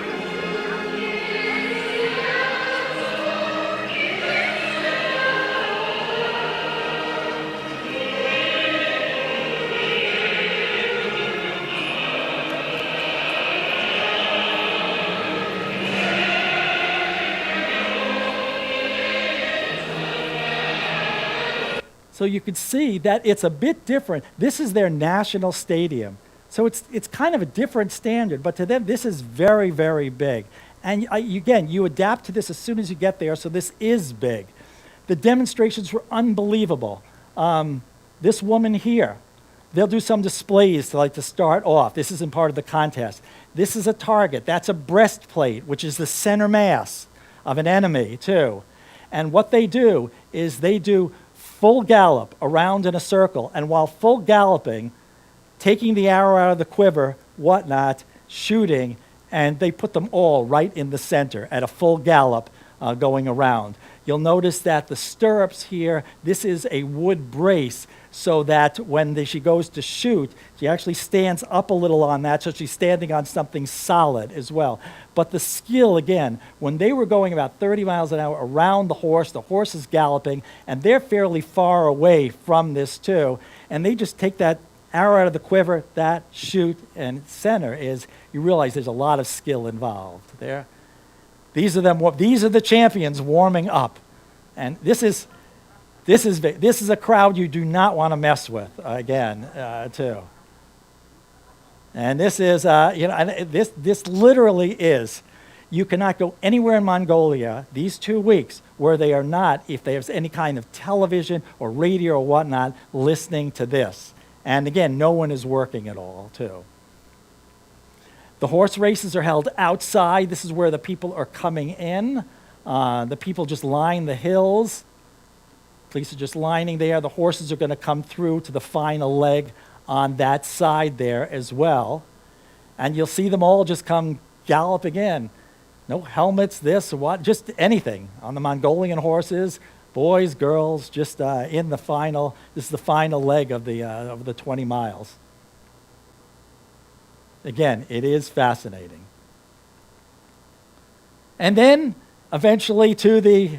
So you could see that it's a bit different. This is their national stadium. So it's kind of a different standard, but to them, this is very, very big. And again, you adapt to this as soon as you get there, so this is big. The demonstrations were unbelievable. This woman here, they'll do some displays to start off. This isn't part of the contest. This is a target. That's a breastplate, which is the center mass of an enemy, too. And what they do is they do full gallop around in a circle, and while full galloping, taking the arrow out of the quiver, whatnot, shooting, and they put them all right in the center at a full gallop going around. You'll notice that the stirrups here, this is a wood brace, so that when she goes to shoot, she actually stands up a little on that, so she's standing on something solid as well. But the skill, again, when they were going about 30 miles an hour around the horse is galloping, and they're fairly far away from this too, and they just take that arrow out of the quiver, that shoot, and center is, you realize there's a lot of skill involved there. These are the champions warming up. And this is a crowd you do not want to mess with, again, too. And this is, this literally is, you cannot go anywhere in Mongolia these 2 weeks where they are not, if there's any kind of television or radio or whatnot, listening to this. And again, no one is working at all, too. The horse races are held outside. This is where the people are coming in. The people just line the hills. Police are just lining there. The horses are going to come through to the final leg on that side there as well. And you'll see them all just come galloping in. No helmets, this or what, just anything on the Mongolian horses. Boys, girls, just in the final. This is the final leg of the 20 miles. Again, it is fascinating. And then, eventually,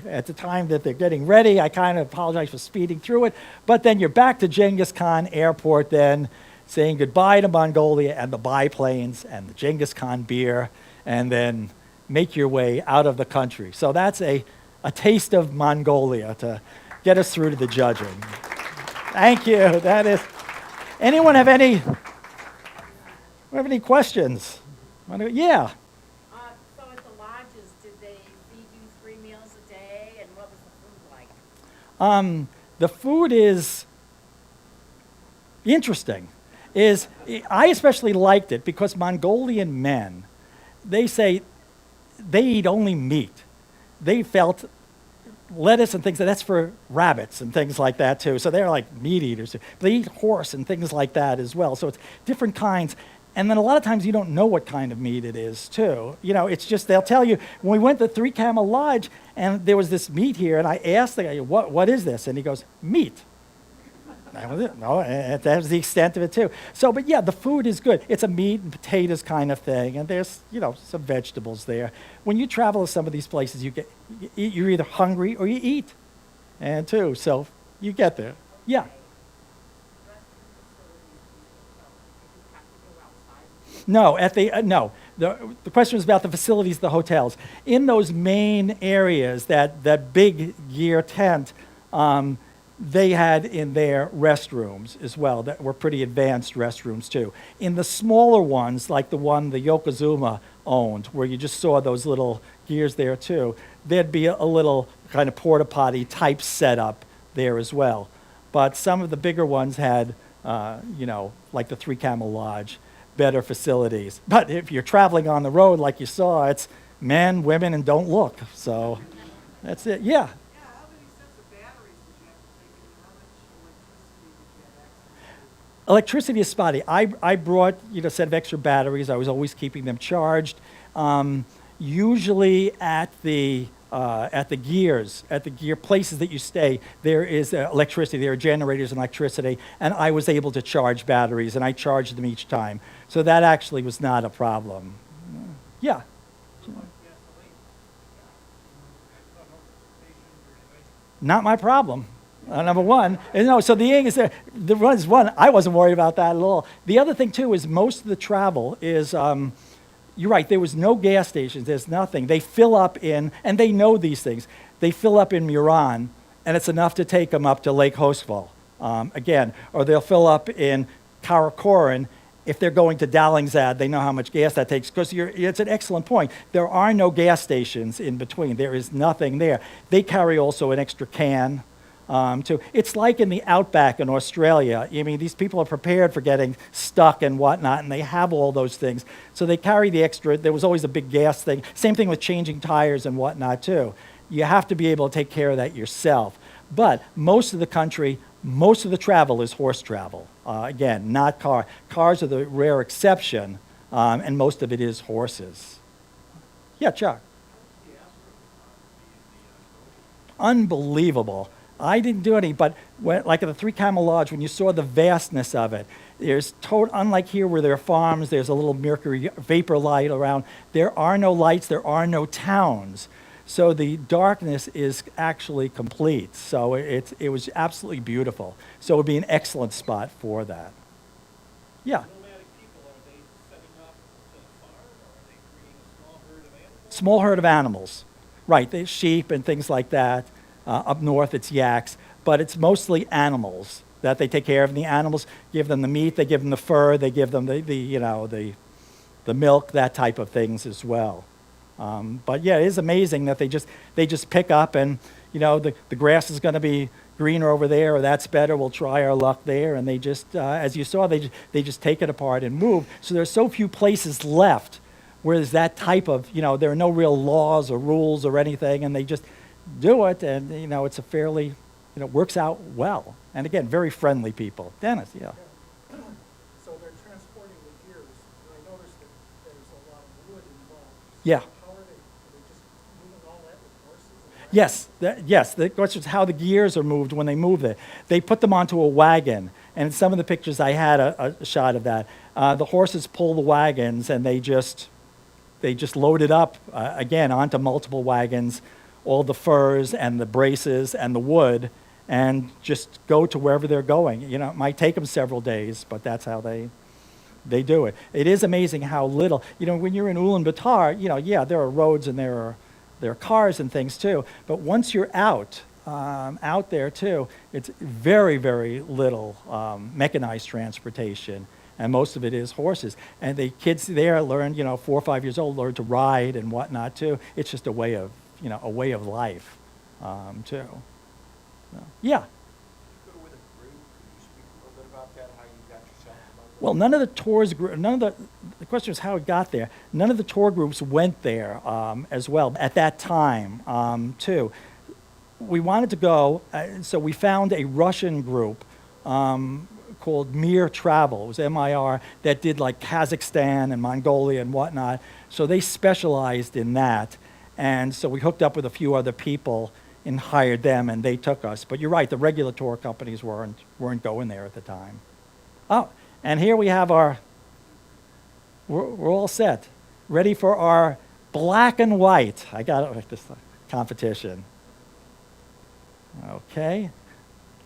at the time that they're getting ready, I kind of apologize for speeding through it, but then you're back to Genghis Khan Airport then, saying goodbye to Mongolia and the biplanes and the Genghis Khan beer, and then make your way out of the country. So that's a taste of Mongolia to get us through to the judging. Thank you. That is. Anyone have any questions? Yeah. So at the lodges, did they feed you 3 meals a day, and what was the food like? The food is interesting. I especially liked it because Mongolian men, they say they eat only meat. They felt lettuce and things, that's for rabbits and things like that too. So they're like meat eaters. They eat horse and things like that as well. So it's different kinds. And then a lot of times you don't know what kind of meat it is too. It's just, they'll tell you, when we went to Three Camel Lodge and there was this meat here, and I asked the guy, what is this? And he goes, meat. That was it. No, that was the extent of it too. So, but yeah, the food is good. It's a meat and potatoes kind of thing, and there's, some vegetables there. When you travel to some of these places, you're either hungry or you eat, and too, so you get there. Yeah. No, the question was about the facilities, the hotels. In those main areas, that big gear tent, they had in their restrooms as well that were pretty advanced restrooms too. In the smaller ones, like the one the Yokozuna owned, where you just saw those little gears there too, there'd be a little kind of porta potty type setup there as well. But some of the bigger ones had, like the Three Camel Lodge, better facilities. But if you're traveling on the road like you saw, it's men, women, and don't look. So that's it. Yeah. Electricity is spotty. I brought a set of extra batteries. I was always keeping them charged. Usually at the gear places that you stay, there is electricity. There are generators and electricity, and I was able to charge batteries, and I charged them each time. So that actually was not a problem. Yeah. Not my problem. Number one, so the thing is, one, I wasn't worried about that at all. The other thing, too, is most of the travel is, you're right, there was no gas stations, there's nothing. They fill up and they know these things, they fill up in Muran, and it's enough to take them up to Lake Hosful, again, or they'll fill up in Karakoram. If they're going to Dallingzad, they know how much gas that takes, because it's an excellent point. There are no gas stations in between. There is nothing there. They carry also an extra can, too. It's like in the outback in Australia. I mean, these people are prepared for getting stuck and whatnot, and they have all those things. So they carry the extra. There was always a big gas thing. Same thing with changing tires and whatnot, too. You have to be able to take care of that yourself. But most of the country, most of the travel is horse travel. Again, not car. Cars are the rare exception, and most of it is horses. Yeah, Chuck. Unbelievable. I didn't do any, but like at the Three Camel Lodge, when you saw the vastness of it, unlike here where there are farms, there's a little mercury vapor light around. There are no lights, there are no towns. So the darkness is actually complete. So it was absolutely beautiful. So it would be an excellent spot for that. Yeah. Nomadic people, are they setting up to farm, or are they creating a small herd of animals? Small herd of animals. Right, they sheep and things like that. Up north, it's yaks, but it's mostly animals that they take care of. And the animals give them the meat, they give them the fur, they give them the milk, that type of things as well. But yeah, it is amazing that they just pick up and the grass is going to be greener over there, or that's better. We'll try our luck there, and they just, as you saw, they just take it apart and move. So there's so few places left where there's that type of there are no real laws or rules or anything, and they just do it, and it's a fairly works out well. And again, very friendly people. Dennis, yeah. So they're transporting the gears, and I noticed that there's a lot of wood involved. Yeah. How are they just moving all that with horses? Yes, the question is how the gears are moved when they move it. They put them onto a wagon, and in some of the pictures I had a shot of that. The horses pull the wagons, and they just load it up again onto multiple wagons, all the furs and the braces and the wood, and just go to wherever they're going. It might take them several days, but that's how they do it. It is amazing how little. When you're in Ulaanbaatar, yeah, there are roads and there are cars and things too. But once you're out there too, it's very, very little mechanized transportation. And most of it is horses. And the kids there learn, 4 or 5 years old, learn to ride and whatnot too. It's just a way of life too. So, yeah. You go with a group. Can you speak a little bit about that, how you got yourself to Mongolia? Well, none of the tours, the question is how it got there. None of the tour groups went there as well at that time too. We wanted to go, so we found a Russian group called Mir Travel. It was MIR, that did like Kazakhstan and Mongolia and whatnot. So they specialized in that. And so we hooked up with a few other people and hired them, and they took us. But you're right, the regular tour companies weren't going there at the time. Oh, and here we have we're all set, ready for our black and white. I got it like this competition. Okay.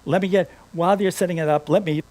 While they're setting it up, let me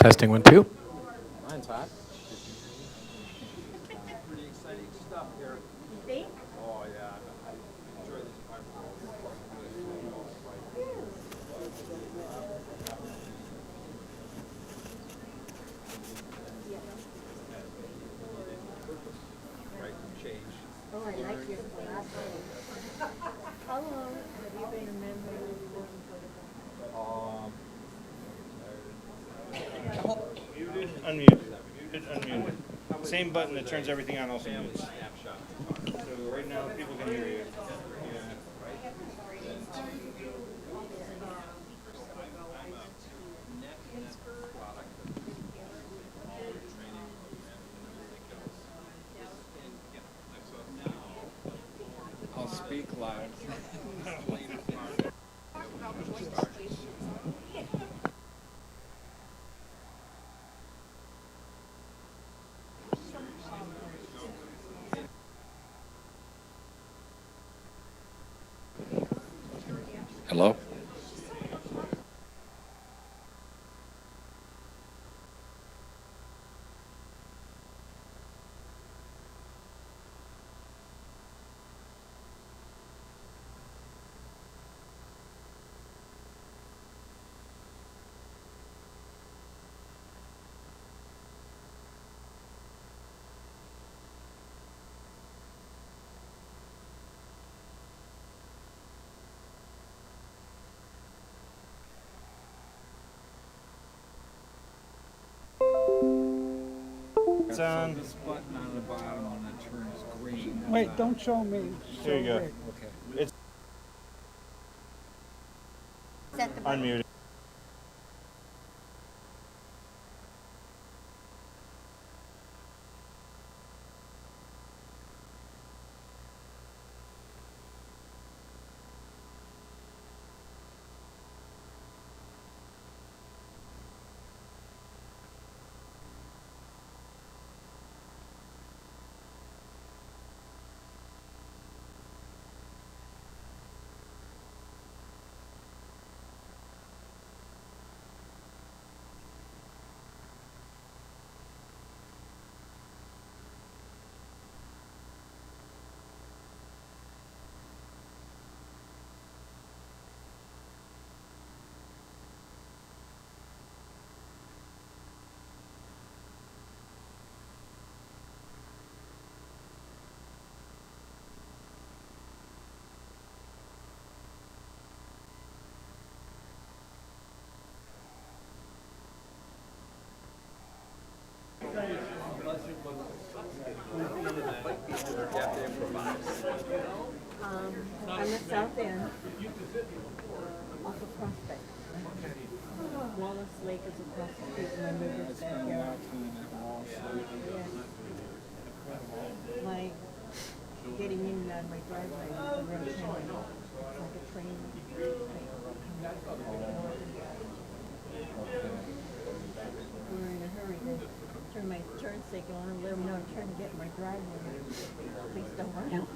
Testing 1, 2. Mine's hot. Pretty exciting stuff here. You think? Oh, yeah, I enjoy these parts. Right, change. Oh, I like your philosophy. How long have you been a member of the working Muted, unmuted. Muted, unmuted. Same button that turns everything on also mutes. So right now, people can hear you. I'll speak loud. Hello? It's on. This button on the bottom when it turns green. Wait, don't show me. There you go. Okay. Is that the Unmuted. On the south end, off of Prospect. Wallace Lake is across the street, and my river's back here. Yes. My, getting in and out of my driveway is a real pain. It's like a train. We're in a hurry to turn my turn signal on and let them know I'm trying to get in my driveway. Please don't run out.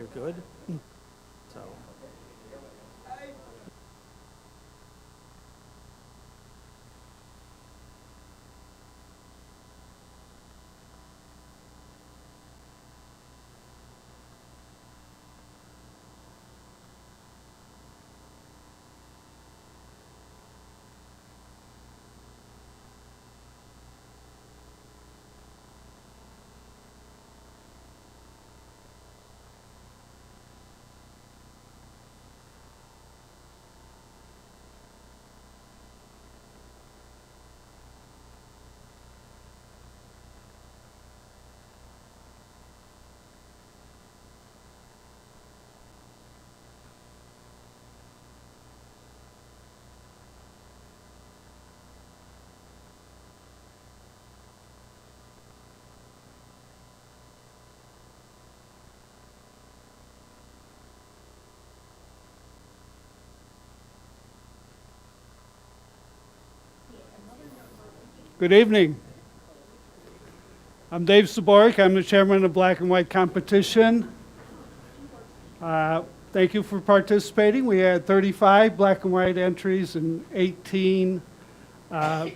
You're good? So, Good evening. I'm Dave Saborik. I'm the chairman of Black and White Competition. Thank you for participating. We had 35 black and white entries and 18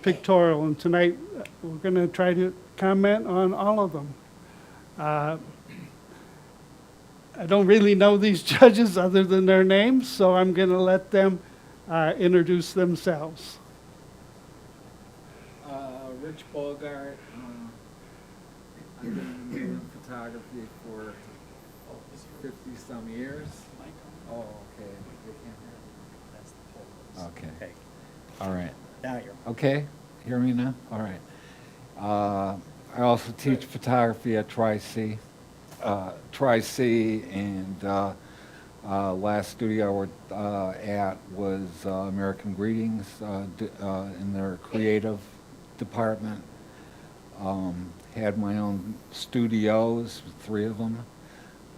pictorial. And tonight we're going to try to comment on all of them. I don't really know these judges other than their names, so I'm going to let them introduce themselves. Rich Bogart. I've been doing photography for 50-some years. Oh, okay. They can't hear me. Okay. okay, All right. now you're. Okay. Hear me now? All right. I also teach photography at Tri-C. Tri-C, and last studio I worked at was American Greetings in their creative department. Had my own studios, 3 of them,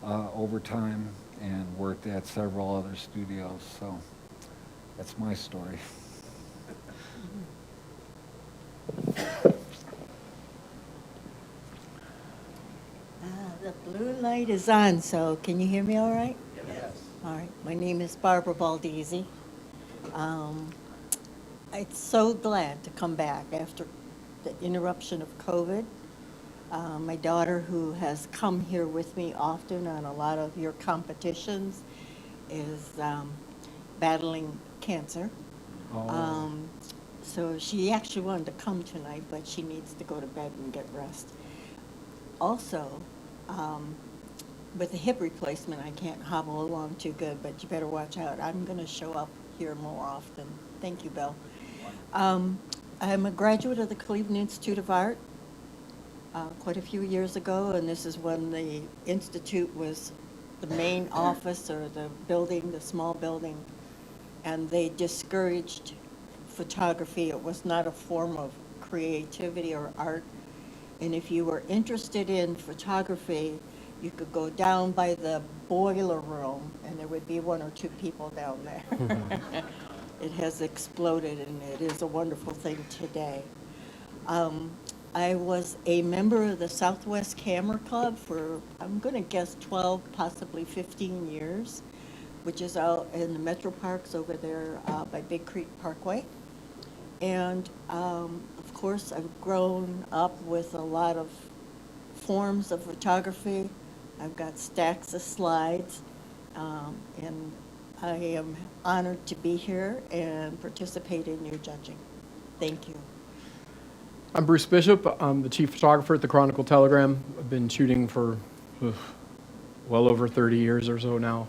over time, and worked at several other studios. So that's my story. The blue light is on, so can you hear me all right? Yes. All right, my name is Barbara Baldesi. I'm so glad to come back after the interruption of COVID. My daughter, who has come here with me often on a lot of your competitions, is battling cancer. Oh. So she actually wanted to come tonight, but she needs to go to bed and get rest. Also, with a hip replacement, I can't hobble along too good, but you better watch out. I'm going to show up here more often. Thank you, Bill. I'm a graduate of the Cleveland Institute of Art quite a few years ago, and this is when the Institute was the main office or the building, the small building, and they discouraged photography. It was not a form of creativity or art. And if you were interested in photography, you could go down by the boiler room, and there would be 1 or 2 people down there. It has exploded, and it is a wonderful thing today. I was a member of the Southwest Camera Club for, I'm going to guess, 12, possibly 15 years, which is out in the Metro Parks over there by Big Creek Parkway. And of course, I've grown up with a lot of forms of photography. I've got stacks of slides, and I am honored to be here and participate in your judging. Thank you. I'm Bruce Bishop. I'm the chief photographer at the Chronicle Telegram. I've been shooting for well over 30 years or so now.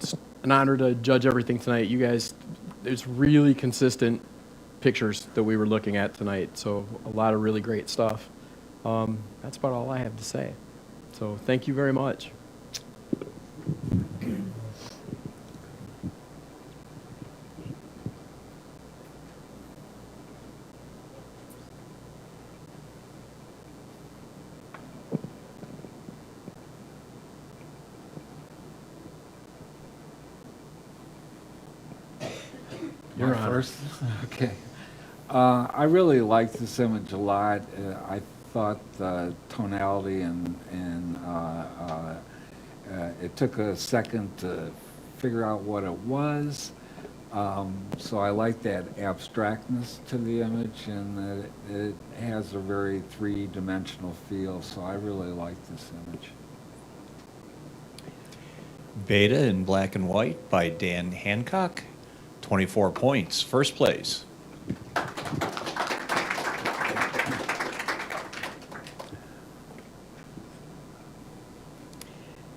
It's an honor to judge everything tonight. You guys, there's really consistent pictures that we were looking at tonight, so a lot of really great stuff. That's about all I have to say. So thank you very much. Your Honor. First? Okay. I really liked this image a lot. I thought the tonality and it took a second to figure out what it was. So I like that abstractness to the image, and that it has a very three-dimensional feel, so I really like this image. Beta in black and white by Dan Hancock, 24 points, first place.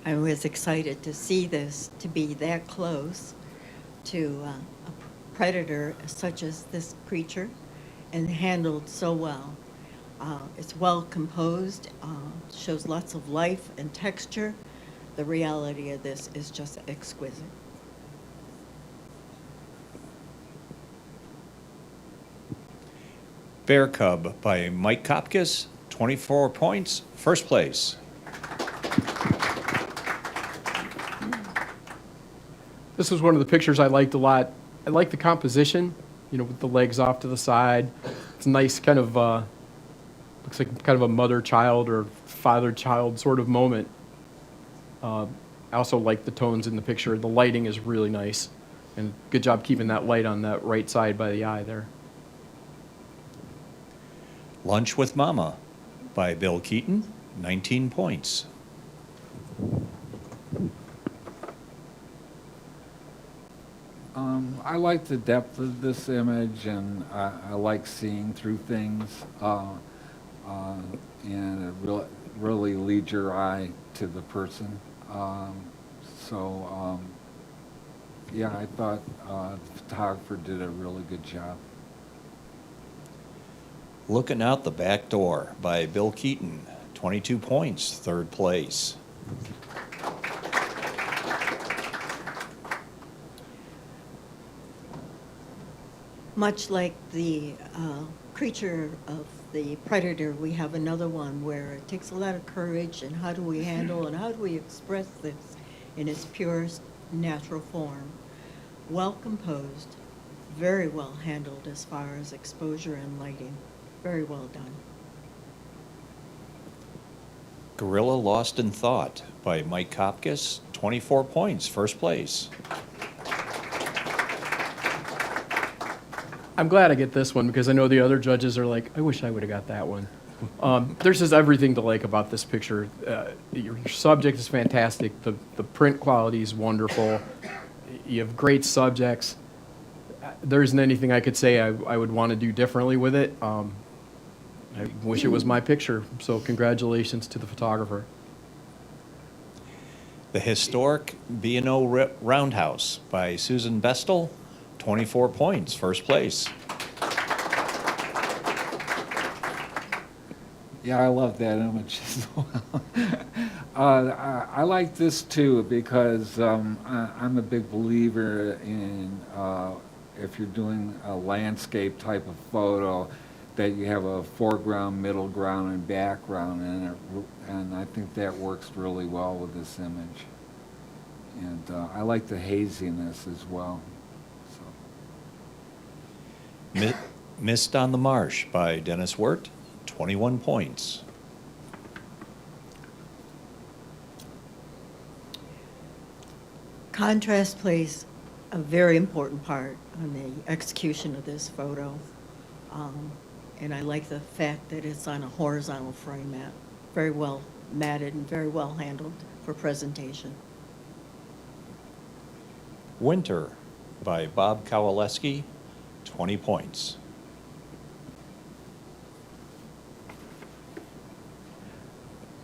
I was excited to see this, to be that close to a predator such as this creature, and handled so well. It's well composed, shows lots of life and texture. The reality of this is just exquisite. Bear Cub by Mike Kopkis, 24 points, first place. This was one of the pictures I liked a lot. I like the composition, with the legs off to the side. It's a nice kind of, looks like kind of a mother-child or father-child sort of moment. I also like the tones in the picture. The lighting is really nice, and good job keeping that light on that right side by the eye there. Lunch with Mama by Bill Keaton, 19 points. I like the depth of this image, and I like seeing through things, and it really leads your eye to the person. Yeah, I thought the photographer did a really good job. Looking Out the Back Door by Bill Keaton, 22 points, third place. Much like the creature of the predator, we have another one where it takes a lot of courage, and how do we handle and how do we express this in its purest natural form. Well composed, very well handled as far as exposure and lighting. Very well done. Gorilla Lost in Thought by Mike Kopkis, 24 points, first place. I'm glad I get this one because I know the other judges are like, I wish I would have got that one. There's just everything to like about this picture. Your subject is fantastic. The print quality is wonderful. You have great subjects. There isn't anything I could say I would want to do differently with it. I wish it was my picture. So congratulations to the photographer. The Historic B&O Roundhouse by Susan Bestel, 24 points, first place. Yeah, I love that image as well. I like this too because I'm a big believer in if you're doing a landscape type of photo, that you have a foreground, middle ground, and background, and I think that works really well with this image. And I like the haziness as well. So. Mist on the Marsh by Dennis Wirt, 21 points. Contrast plays a very important part on the execution of this photo. And I like the fact that it's on a horizontal frame mat. Very well matted and very well handled for presentation. Winter by Bob Kowaleski, 20 points.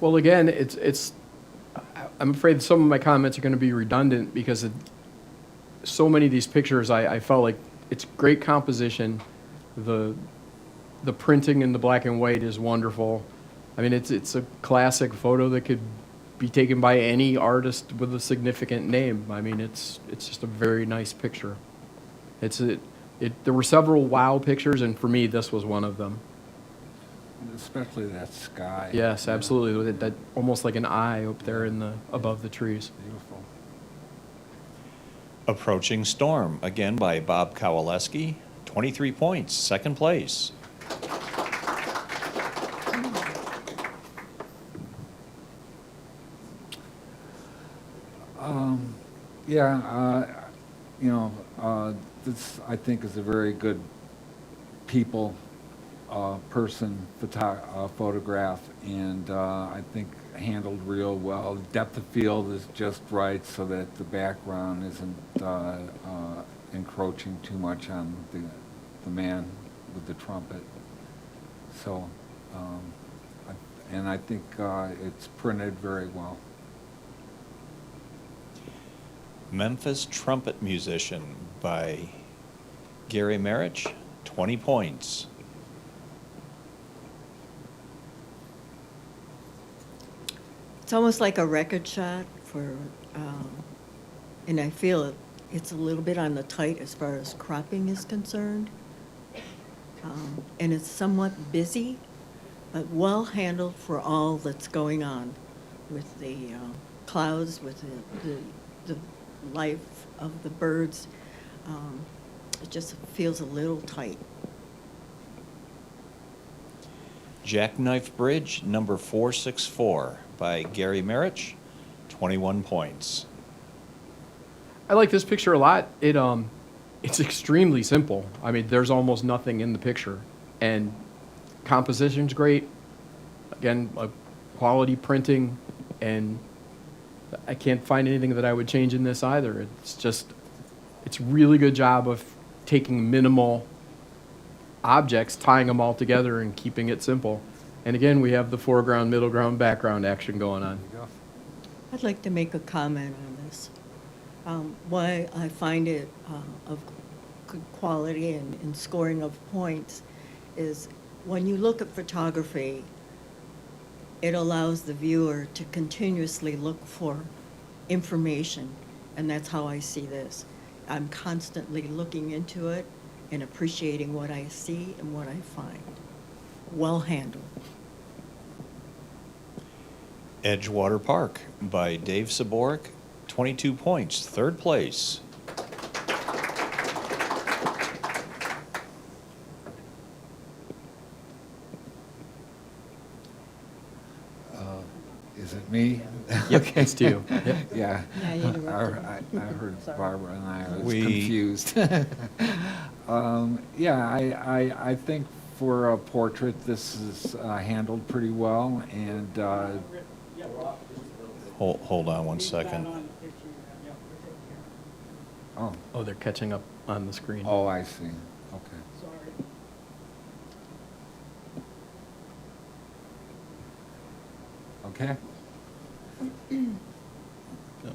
Well, again, I'm afraid some of my comments are going to be redundant because so many of these pictures, I felt like it's great composition. The printing in the black and white is wonderful. I mean, it's a classic photo that could be taken by any artist with a significant name. I mean, it's just a very nice picture. There were several wow pictures, and for me, this was one of them. Especially that sky. Yes, absolutely. That almost like an eye up there above the trees. Beautiful. Approaching Storm, again by Bob Kowaleski, 23 points, second place. Yeah, you know, this I think is a very good people photograph, and I think handled real well. Depth of field is just right so that the background isn't encroaching too much on the man with the trumpet. So, and I think it's printed very well. Memphis Trumpet Musician by Gary Marich, 20 points. It's almost like a record shot for, and I feel it's a little bit on the tight as far as cropping is concerned. And it's somewhat busy, but well handled for all that's going on with the clouds, with the life of the birds. It just feels a little tight. Jackknife Bridge, number 464 by Gary Marich, 21 points. I like this picture a lot. It's extremely simple. I mean, there's almost nothing in the picture, and composition's great. Again, quality printing, and I can't find anything that I would change in this either. It's really good job of taking minimal objects, tying them all together, and keeping it simple. And again, we have the foreground, middle ground, background action going on. I'd like to make a comment on this. Why I find it of good quality and scoring of points is when you look at photography, it allows the viewer to continuously look for information, and that's how I see this. I'm constantly looking into it and appreciating what I see and what I find. Well handled. Edgewater Park by Dave Saborik, 22 points, third place. Is it me? Yep, it's to you. Yep. Yeah. Yeah, you interrupted. I heard Sorry. Barbara and I was We- confused. Yeah, I think for a portrait, this is handled pretty well, and Hold on one second. oh, Oh, they're catching up on the screen. oh, I see. Okay. Okay. No,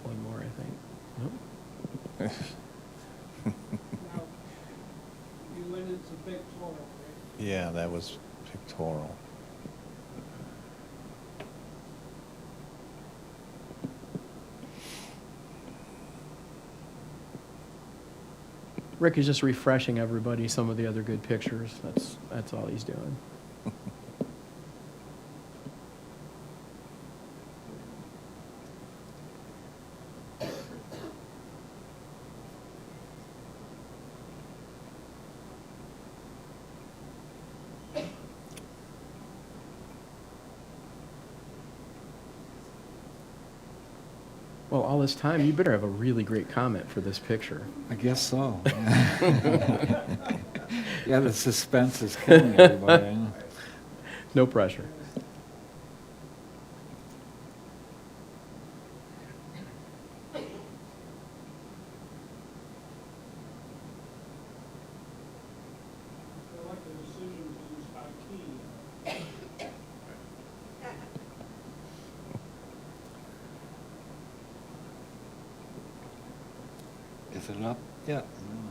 one more, I think. Nope. You went into pictorial, right? Yeah, that was pictorial. Rick is just refreshing everybody some of the other good pictures. That's all he's doing. Well, all this time, you better have a really great comment for this picture. I guess so. Yeah, the suspense is killing everybody. No pressure. I like the decision to use high key. Is it up yet? No.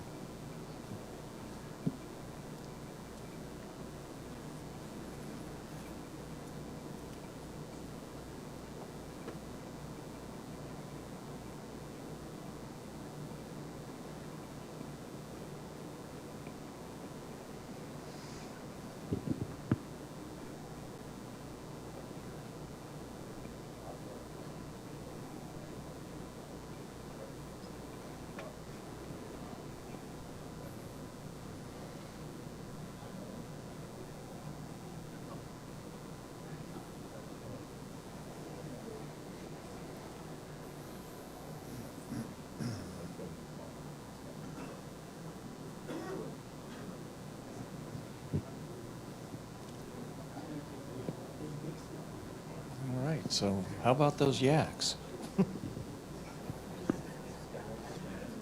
So how about those yaks?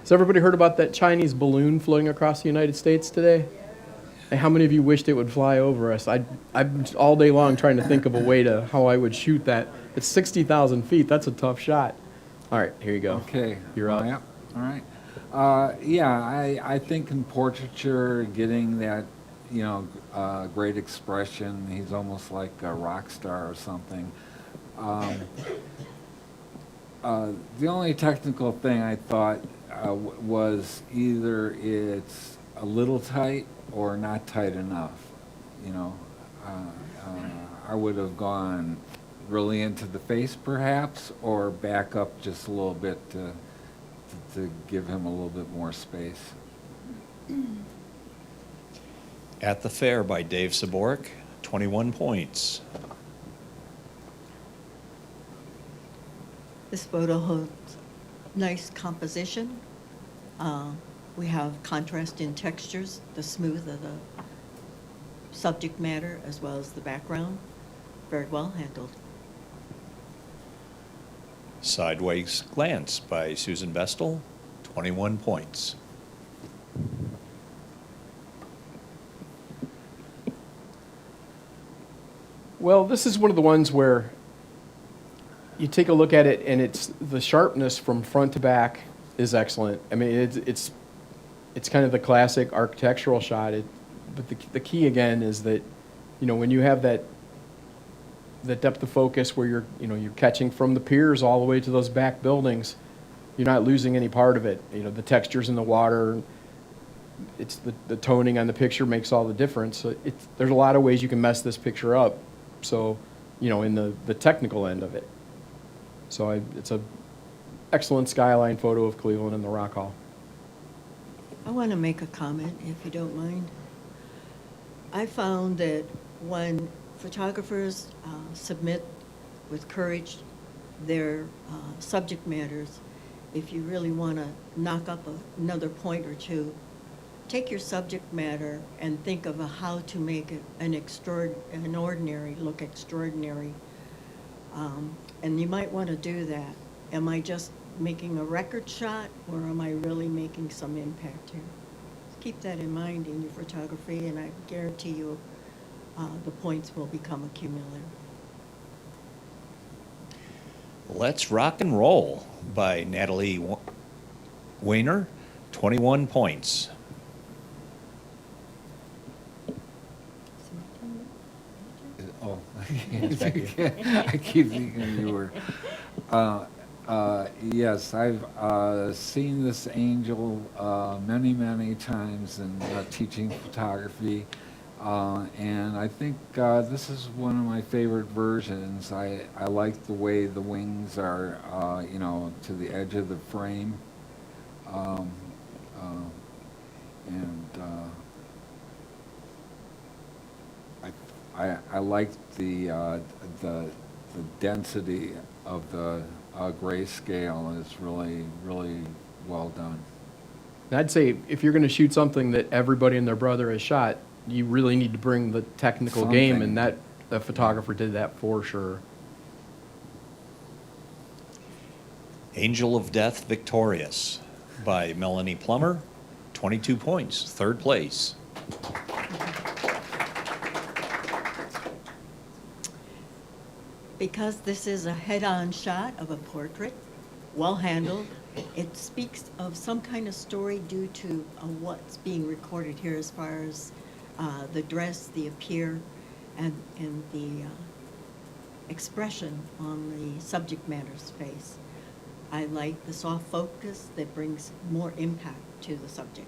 Has everybody heard about that Chinese balloon floating across the United States today? And how many of you wished it would fly over us? I'm all day long trying to think of a way to how I would shoot that. It's 60,000 feet. That's a tough shot. All right, here you go. Okay. You're up. Yeah. All right. Yeah, I think in portraiture, getting that, great expression, he's almost like a rock star or something. The only technical thing I thought was either it's a little tight or not tight enough. I would have gone really into the face perhaps, or back up just a little bit to give him a little bit more space. At the Fair by Dave Saborik, 21 points. This photo holds nice composition. We have contrast in textures, the smooth of the subject matter as well as the background. Very well handled. Sideways Glance by Susan Bestel, 21 points. Well, this is one of the ones where you take a look at it and it's the sharpness from front to back is excellent. I mean, it's kind of the classic architectural shot. But the key again is that, when you have that depth of focus where you're catching from the piers all the way to those back buildings, you're not losing any part of it. The textures in the water, it's the toning on the picture makes all the difference. So there's a lot of ways you can mess this picture up. So, in the technical end of it. So it's a excellent skyline photo of Cleveland and the Rock Hall. I want to make a comment, if you don't mind. I found that when photographers submit with courage their subject matters, if you really want to knock up another point or two, take your subject matter and think of how to make it an ordinary look extraordinary. And you might want to do that. Am I just making a record shot, or am I really making some impact here? Keep that in mind in your photography, and I guarantee you the points will become accumulative. Let's Rock and Roll by Natalie Weiner, 21 points. Oh, I keep thinking you were. Yes, I've seen this angel many, many times in teaching photography, and I think this is one of my favorite versions. I like the way the wings are, to the edge of the frame, and I like the density of the grayscale. It's really, really well done. And I'd say if you're going to shoot something that everybody and their brother has shot, you really need to bring the technical game, and that the photographer did that for sure. Angel of Death Victorious by Melanie Plummer, 22 points, third place. Because this is a head-on shot of a portrait, well handled, it speaks of some kind of story due to what's being recorded here as far as the dress, the appear, and the expression on the subject matter's face. I like the soft focus that brings more impact to the subject.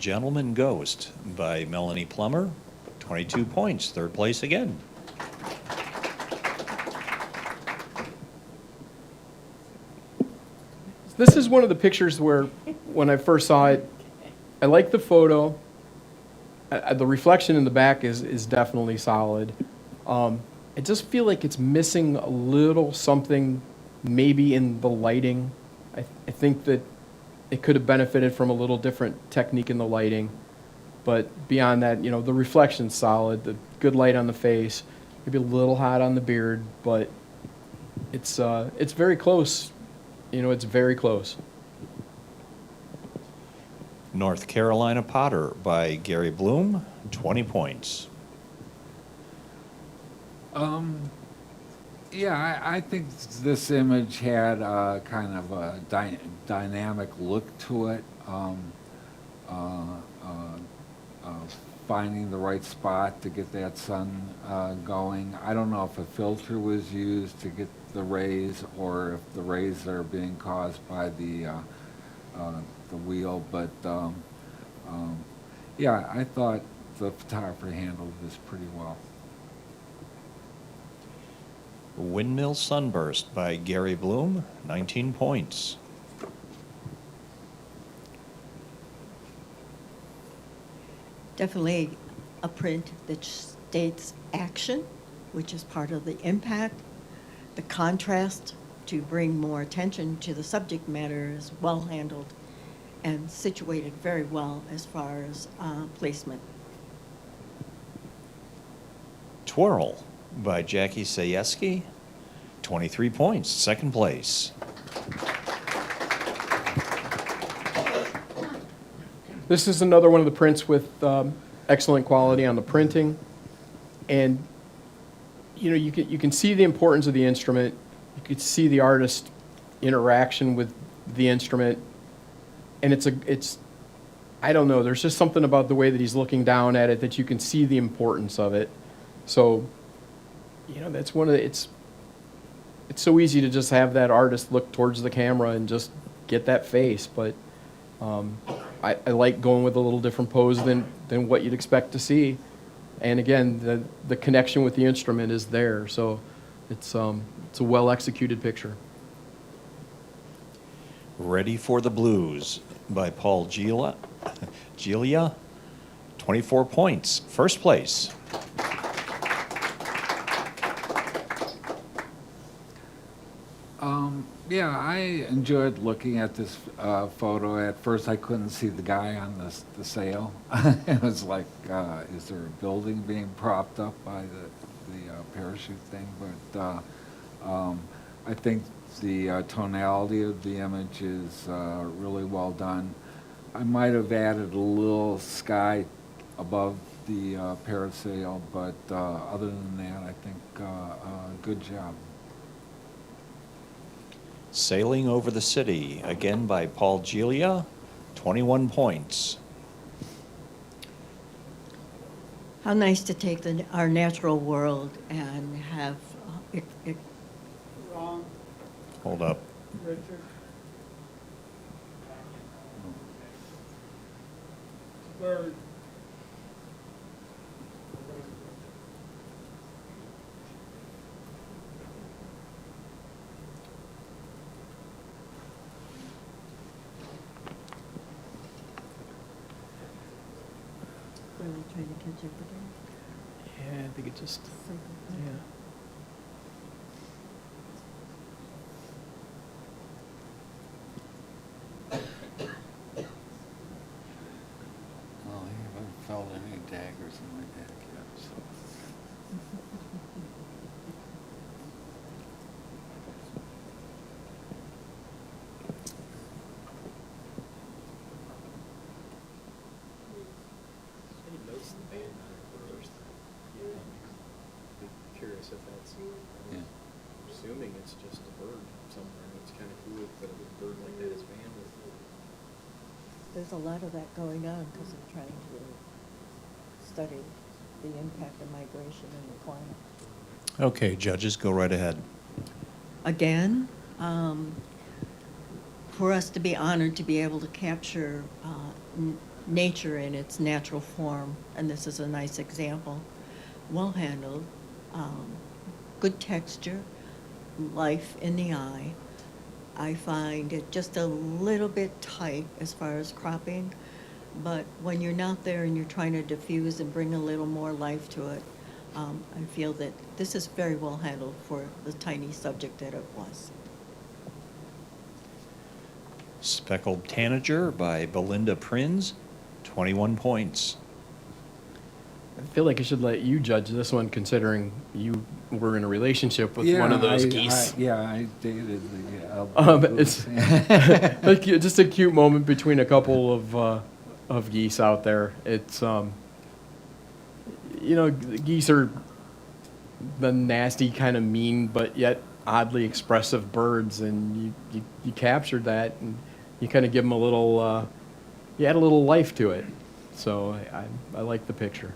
Gentleman Ghost by Melanie Plummer, 22 points, third place again. This is one of the pictures where, when I first saw it, I like the photo. The reflection in the back is definitely solid. I just feel like it's missing a little something, maybe in the lighting. I think that it could have benefited from a little different technique in the lighting. But beyond that, the reflection's solid, the good light on the face. maybe a little hot on the beard, but it's very close. You know, it's very close. North Carolina Potter by Gary Bloom, 20 points. Yeah, I think this image had kind of a dynamic look to it. Uh, Finding the right spot to get that sun going. I don't know if a filter was used to get the rays or if the rays are being caused by the wheel, but yeah, I thought the photographer handled this pretty well. Windmill Sunburst by Gary Bloom, 19 points. Definitely a print that states action, which is part of the impact. The contrast to bring more attention to the subject matter is well handled and situated very well as far as placement. Twirl by Jackie Sayeski, 23 points, second place. This is another one of the prints with excellent quality on the printing, and you know, you can see the importance of the instrument. You could see the artist interaction with the instrument, and it's I don't know. There's just something about the way that he's looking down at it that you can see the importance of it. So, you know, that's one of the, it's so easy to just have that artist look towards the camera and just get that face, but I like going with a little different pose than what you'd expect to see. And again, the connection with the instrument is there, so it's a well executed picture. Ready for the Blues by Paul Gila, 24 points, first place. Yeah, I enjoyed looking at this photo. At first, I couldn't see the guy on the sail. It was like, is there a building being propped up by the parachute thing? But I think the tonality of the image is really well done. I might have added a little sky above the parasail, but other than that, I think good job. Sailing Over the City, again by Paul Gila, 21 points. How nice to take our natural world and have it Wrong, Hold up. Richard. Bird. really trying to catch everything. Yeah, I think it just, yeah. Well, I haven't felt any daggers in my back yet, so. You notice the band on it first. Yeah. Be curious if that's, Yeah. I'm assuming it's just a bird somewhere. It's kind of cool that a bird like that is banned. There's a lot of that going on because I'm trying to study the impact of migration and the climate. Okay, judges, go right ahead. Again, for us to be honored to be able to capture nature in its natural form, and this is a nice example, well handled, good texture, life in the eye. I find it just a little bit tight as far as cropping, but when you're not there and you're trying to diffuse and bring a little more life to it, I feel that this is very well handled for the tiny subject that it was. Speckled Tanager by Belinda Prins, 21 points. I feel like I should let you judge this one, considering you were in a relationship with one of those geese. I dated the. It's like just a cute moment between a couple of geese out there. It's geese are the nasty kind of mean, but yet oddly expressive birds, and you captured that, and you kind of give them a little, you add a little life to it. So I like the picture.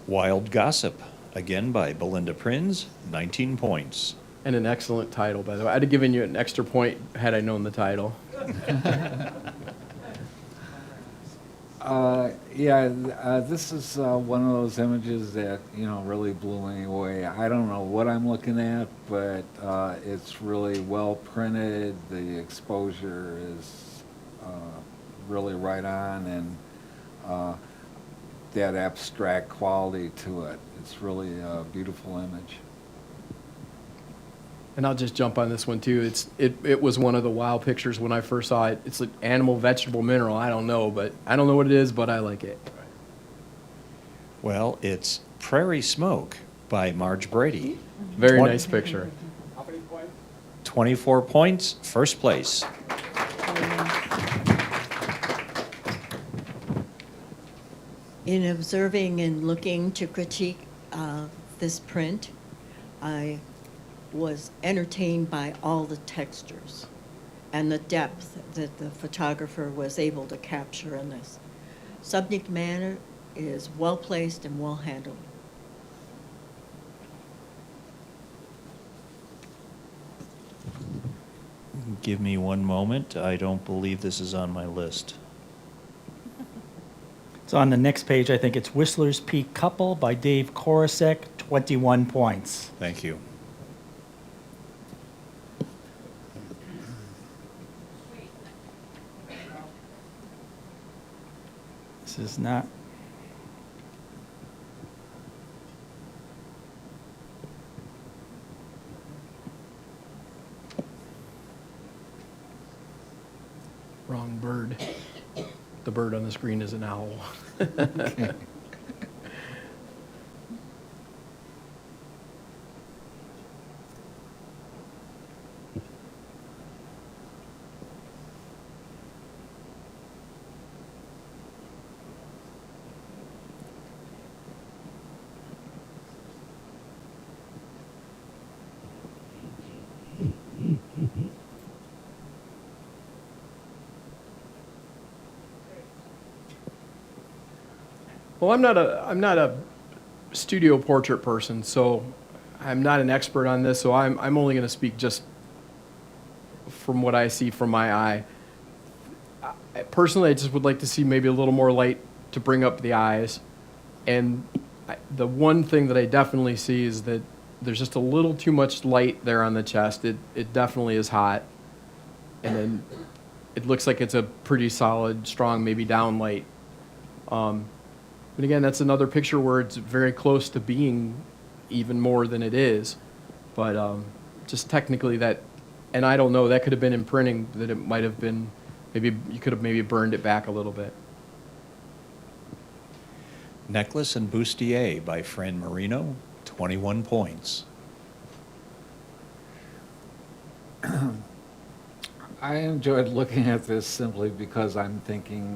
Wild Gossip, again by Belinda Prinz, 19 points. And an excellent title, by the way. I'd have given you an extra point had I known the title. This is one of those images that, really blew me away. I don't know what I'm looking at, but it's really well printed. The exposure is really right on, and that abstract quality to it. It's really a beautiful image. And I'll just jump on this one too. It was one of the wow pictures when I first saw it. It's like animal, vegetable, mineral. I don't know what it is, but I like it. Well, it's Prairie Smoke by Marge Brady. Very Twen- nice picture. 24 points, first place. In observing and looking to critique this print, I was entertained by all the textures and the depth that the photographer was able to capture in this. Subject matter is well placed and well handled. Give me one moment. I don't believe this is on my list. It's on the next page. I think it's Whistler's Peak Couple by Dave Korosek, 21 points. Thank you. This is not. Wrong bird. The bird on the screen is an owl. Well, I'm not a studio portrait person, so I'm not an expert on this. So I'm only going to speak just from what I see from my eye. Personally, I just would like to see maybe a little more light to bring up the eyes. And the one thing that I definitely see is that there's just a little too much light there on the chest. It definitely is hot. And then it looks like it's a pretty solid, strong, maybe down light. But again, that's another picture where it's very close to being even more than it is. But just technically that, and I don't know, that could have been in printing, that it might have been, maybe you could have maybe burned it back a little bit. Necklace and Bustier by Fran Marino, 21 points. I enjoyed looking at this simply because I'm thinking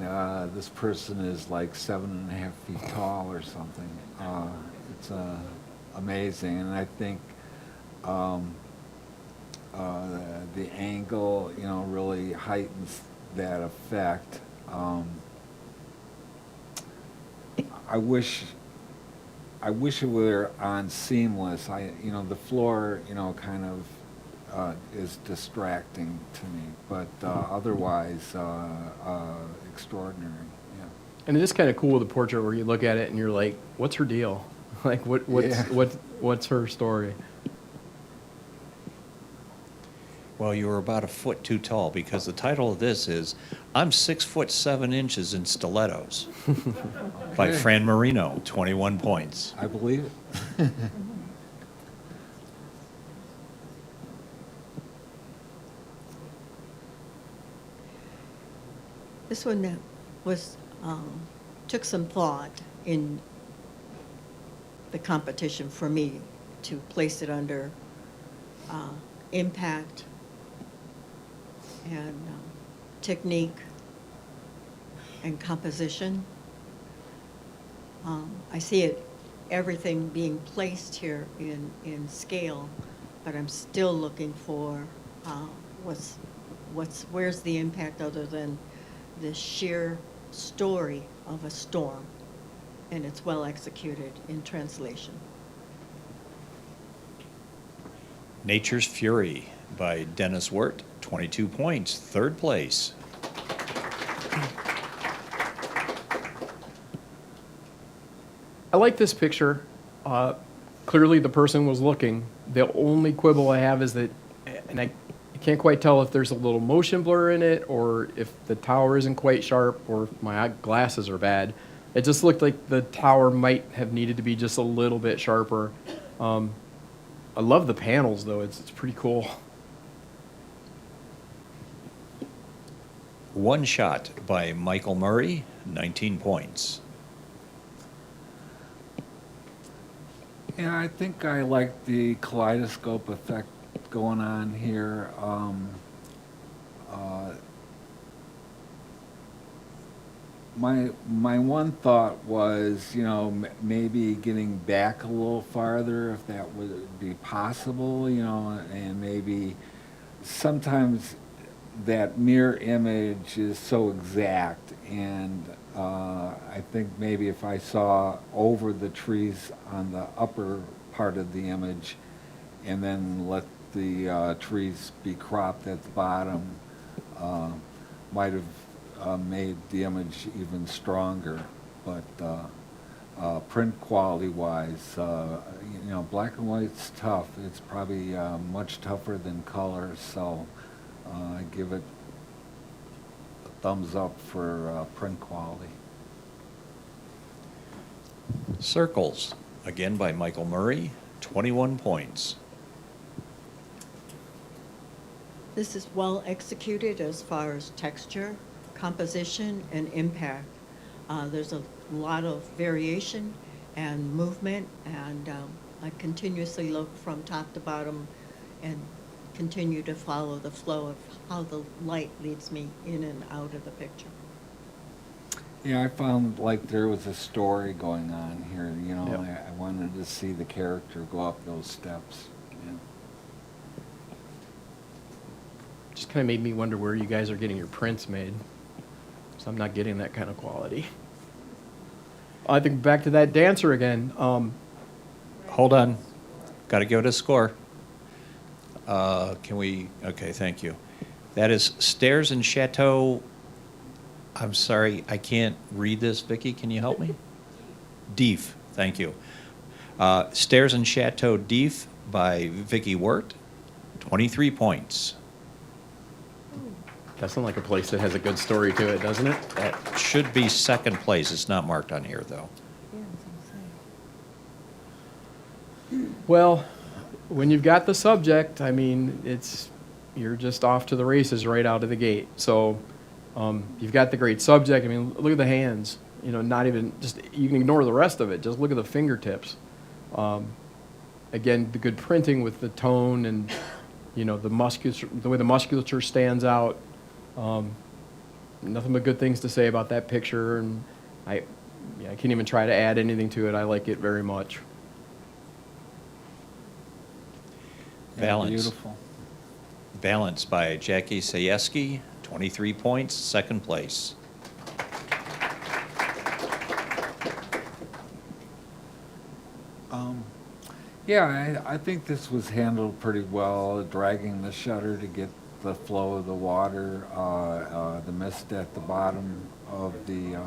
this person is like 7.5 feet tall or something. It's amazing, and I think the angle, really heightens that effect. I wish it were on seamless. The floor, kind of. Is distracting to me, but otherwise extraordinary. Yeah. And it is kind of cool with the portrait where you look at it and you're like, what's her deal? Like, what's her story? Well, you were about a foot too tall because the title of this is I'm 6'7" in stilettos by Fran Marino, 21 points. I believe it. This one was took some thought in the competition for me to place it under impact and technique and composition. I see it, everything being placed here in scale, but I'm still looking for where's the impact other than the sheer story of a storm, and it's well executed in translation. Nature's Fury by Dennis Wirt, 22 points, third place. I like this picture. Clearly, the person was looking. The only quibble I have is that, and I can't quite tell if there's a little motion blur in it, or if the tower isn't quite sharp, or if my glasses are bad. It just looked like the tower might have needed to be just a little bit sharper. I love the panels, though. It's pretty cool. One Shot by Michael Murray, 19 points. Yeah, I think I like the kaleidoscope effect going on here. My one thought was, you know, maybe getting back a little farther if that would be possible, you know, and maybe sometimes that mirror image is so exact, and I think maybe if I saw over the trees on the upper part of the image and then let the trees be cropped at the bottom, might have made the image even stronger. But print quality wise, you know, black and white's tough. It's probably much tougher than color, so I give it a thumbs up for print quality. Circles, again by Michael Murray, 21 points. This is well executed as far as texture, composition, and impact. There's a lot of variation and movement, and I continuously look from top to bottom and continue to follow the flow of how the light leads me in and out of the picture. Yeah, I found like there was a story going on here, you know. Yep. I wanted to see the character go up those steps. Yeah. Just kind of made me wonder where you guys are getting your prints made. So I'm not getting that kind of quality. I think back to that dancer again. Hold on, got to give it a score. Can we, okay, thank you. That is Stairs and Chateau, I'm sorry, I can't read this. Vicki, can you help me? Deef, thank you. Stairs and Chateau Deef by Vicki Wirt, 23 points. That sounds like a place that has a good story to it, doesn't it? That should be second place. It's not marked on here, though. Well, when you've got the subject, I mean, you're just off to the races right out of the gate. So you've got the great subject. I mean, look at the hands. You know, not even just, you can ignore the rest of it. Just look at the fingertips. Again, the good printing with the tone and, you know, the way the musculature stands out. Nothing but good things to say about that picture, and I can't even try to add anything to it. I like it very much. Balance. Beautiful. Balance by Jackie Sayeski, 23 points, second place. Yeah, I think this was handled pretty well, dragging the shutter to get the flow of the water, the mist at the bottom of the,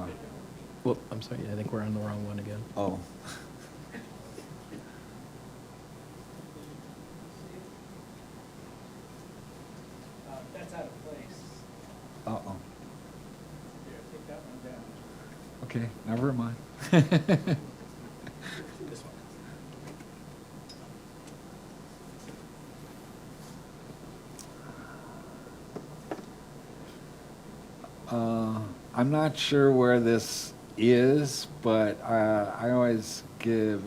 Well, I'm sorry, I think we're on the wrong one again. oh. That's out of place. Uh-oh. Take that one down. Okay, never mind. This one. I'm not sure where this is, but I always give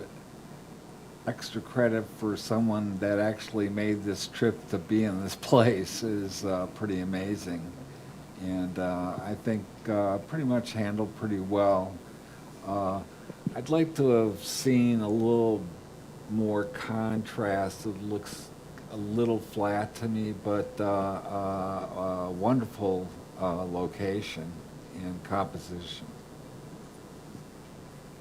extra credit for someone that actually made this trip to be in this place is pretty amazing. And I think pretty much handled pretty well. I'd like to have seen a little more contrast. It looks a little flat to me, but a wonderful location and composition.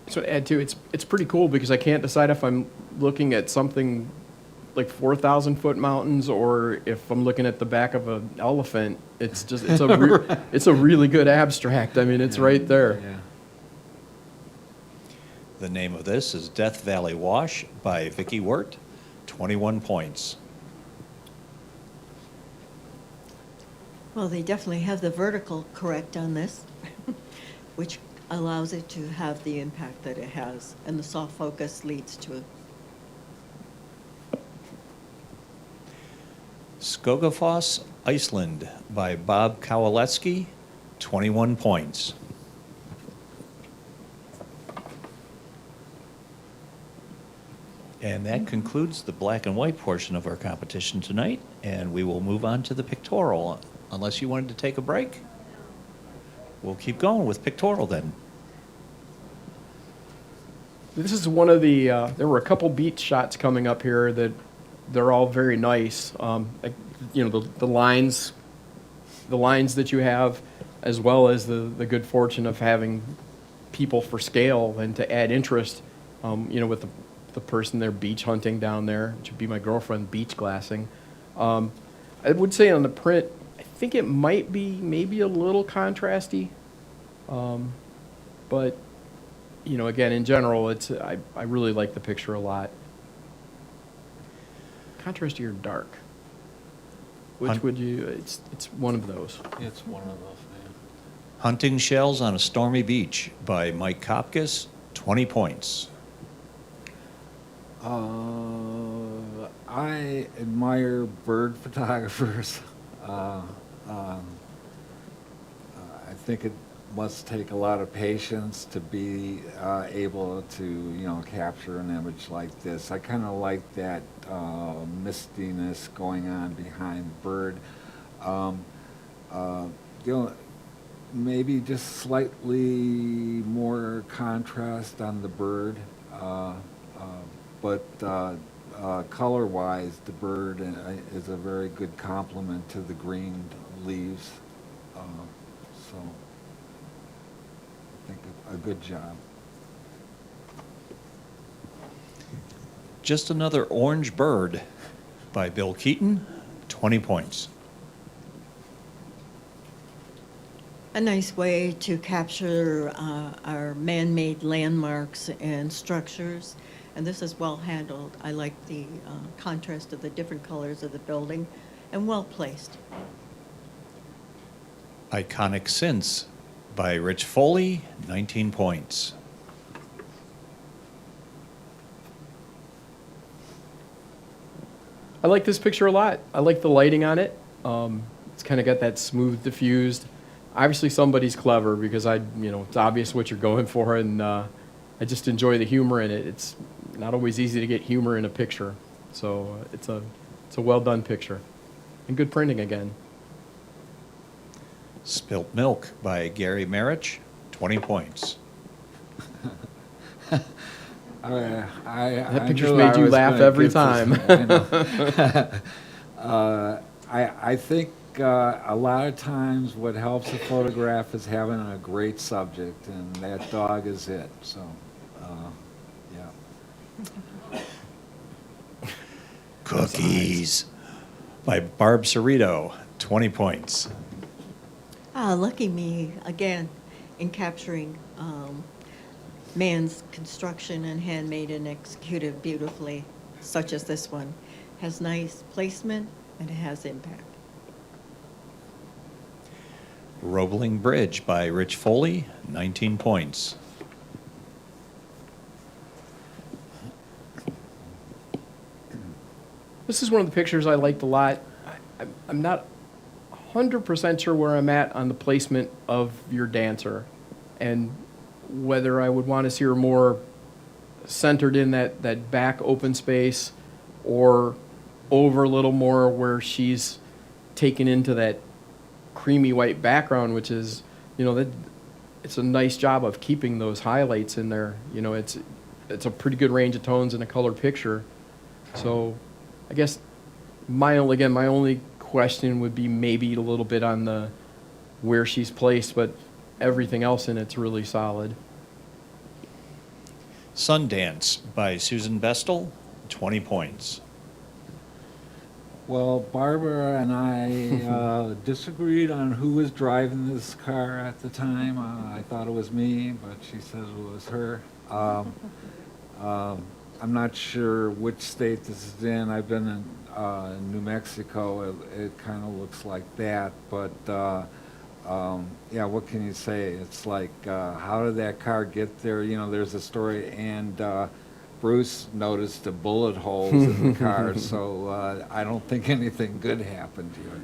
So to add to, it's pretty cool because I can't decide if I'm looking at something like 4,000-foot mountains or if I'm looking at the back of an elephant. It's just it's a really good abstract. I mean, it's right there. Yeah. The name of this is Death Valley Wash by Vicki Wirt, 21 points. Well, they definitely have the vertical correct on this, which allows it to have the impact that it has, and the soft focus leads to it. Skogafoss, Iceland by Bob Kowaleski, 21 points. And that concludes the black and white portion of our competition tonight, and we will move on to the pictorial. Unless you wanted to take a break, we'll keep going with pictorial then. This is one of the, there were a couple beach shots coming up here that they're all very nice. Like, you know, the lines that you have, as well as the good fortune of having people for scale and to add interest, you know, with the person there beach hunting down there, which would be my girlfriend, beach glassing. I would say on the print, I think it might be maybe a little contrasty, but you know, again, in general, I really like the picture a lot. Contrasty or dark? Which would you? It's one of those. It's one of those, man. Hunting Shells on a Stormy Beach by Mike Kopkis, 20 points. I admire bird photographers. I think it must take a lot of patience to be able to, you know, capture an image like this. I kind of like that mistiness going on behind the bird. You know, maybe just slightly more contrast on the bird, but color-wise, the bird is a very good complement to the green leaves. So I think a good job. Just Another Orange Bird by Bill Keaton, 20 points. A nice way to capture our man-made landmarks and structures, and this is well handled. I like the contrast of the different colors of the building, and well placed. Iconic Synths by Rich Foley, 19 points. I like this picture a lot. I like the lighting on it. It's kind of got that smooth, diffused. Obviously, somebody's clever because it's obvious what you're going for, and I just enjoy the humor in it. It's not always easy to get humor in a picture, so it's a well done picture, and good printing again. Spilt Milk by Gary Marich, 20 points. That picture's made you laugh every time. I think a lot of times what helps a photograph is having a great subject, and that dog is it. So, yeah. Cookies by Barb Cerrito, 20 points. Lucky me, again, in capturing man's construction and handmade and executed beautifully, such as this one. Has nice placement and it has impact. Roebling Bridge by Rich Foley, 19 points. This is one of the pictures I liked a lot. I'm not 100% sure where I'm at on the placement of your dancer. And whether I would want to see her more centered in that back open space or over a little more where she's taken into that creamy white background, which is, that it's a nice job of keeping those highlights in there. It's a pretty good range of tones in a color picture. So I guess my only question would be maybe a little bit on the where she's placed, but everything else in it's really solid. Sundance by Susan Bestel, 20 points. Well, Barbara and I disagreed on who was driving this car at the time. I thought it was me, but she says it was her. I'm not sure which state this is in. I've been in New Mexico. It kind of looks like that, but yeah, what can you say? It's like, how did that car get there? There's a story, and Bruce noticed the bullet holes in the car, so I don't think anything good happened here.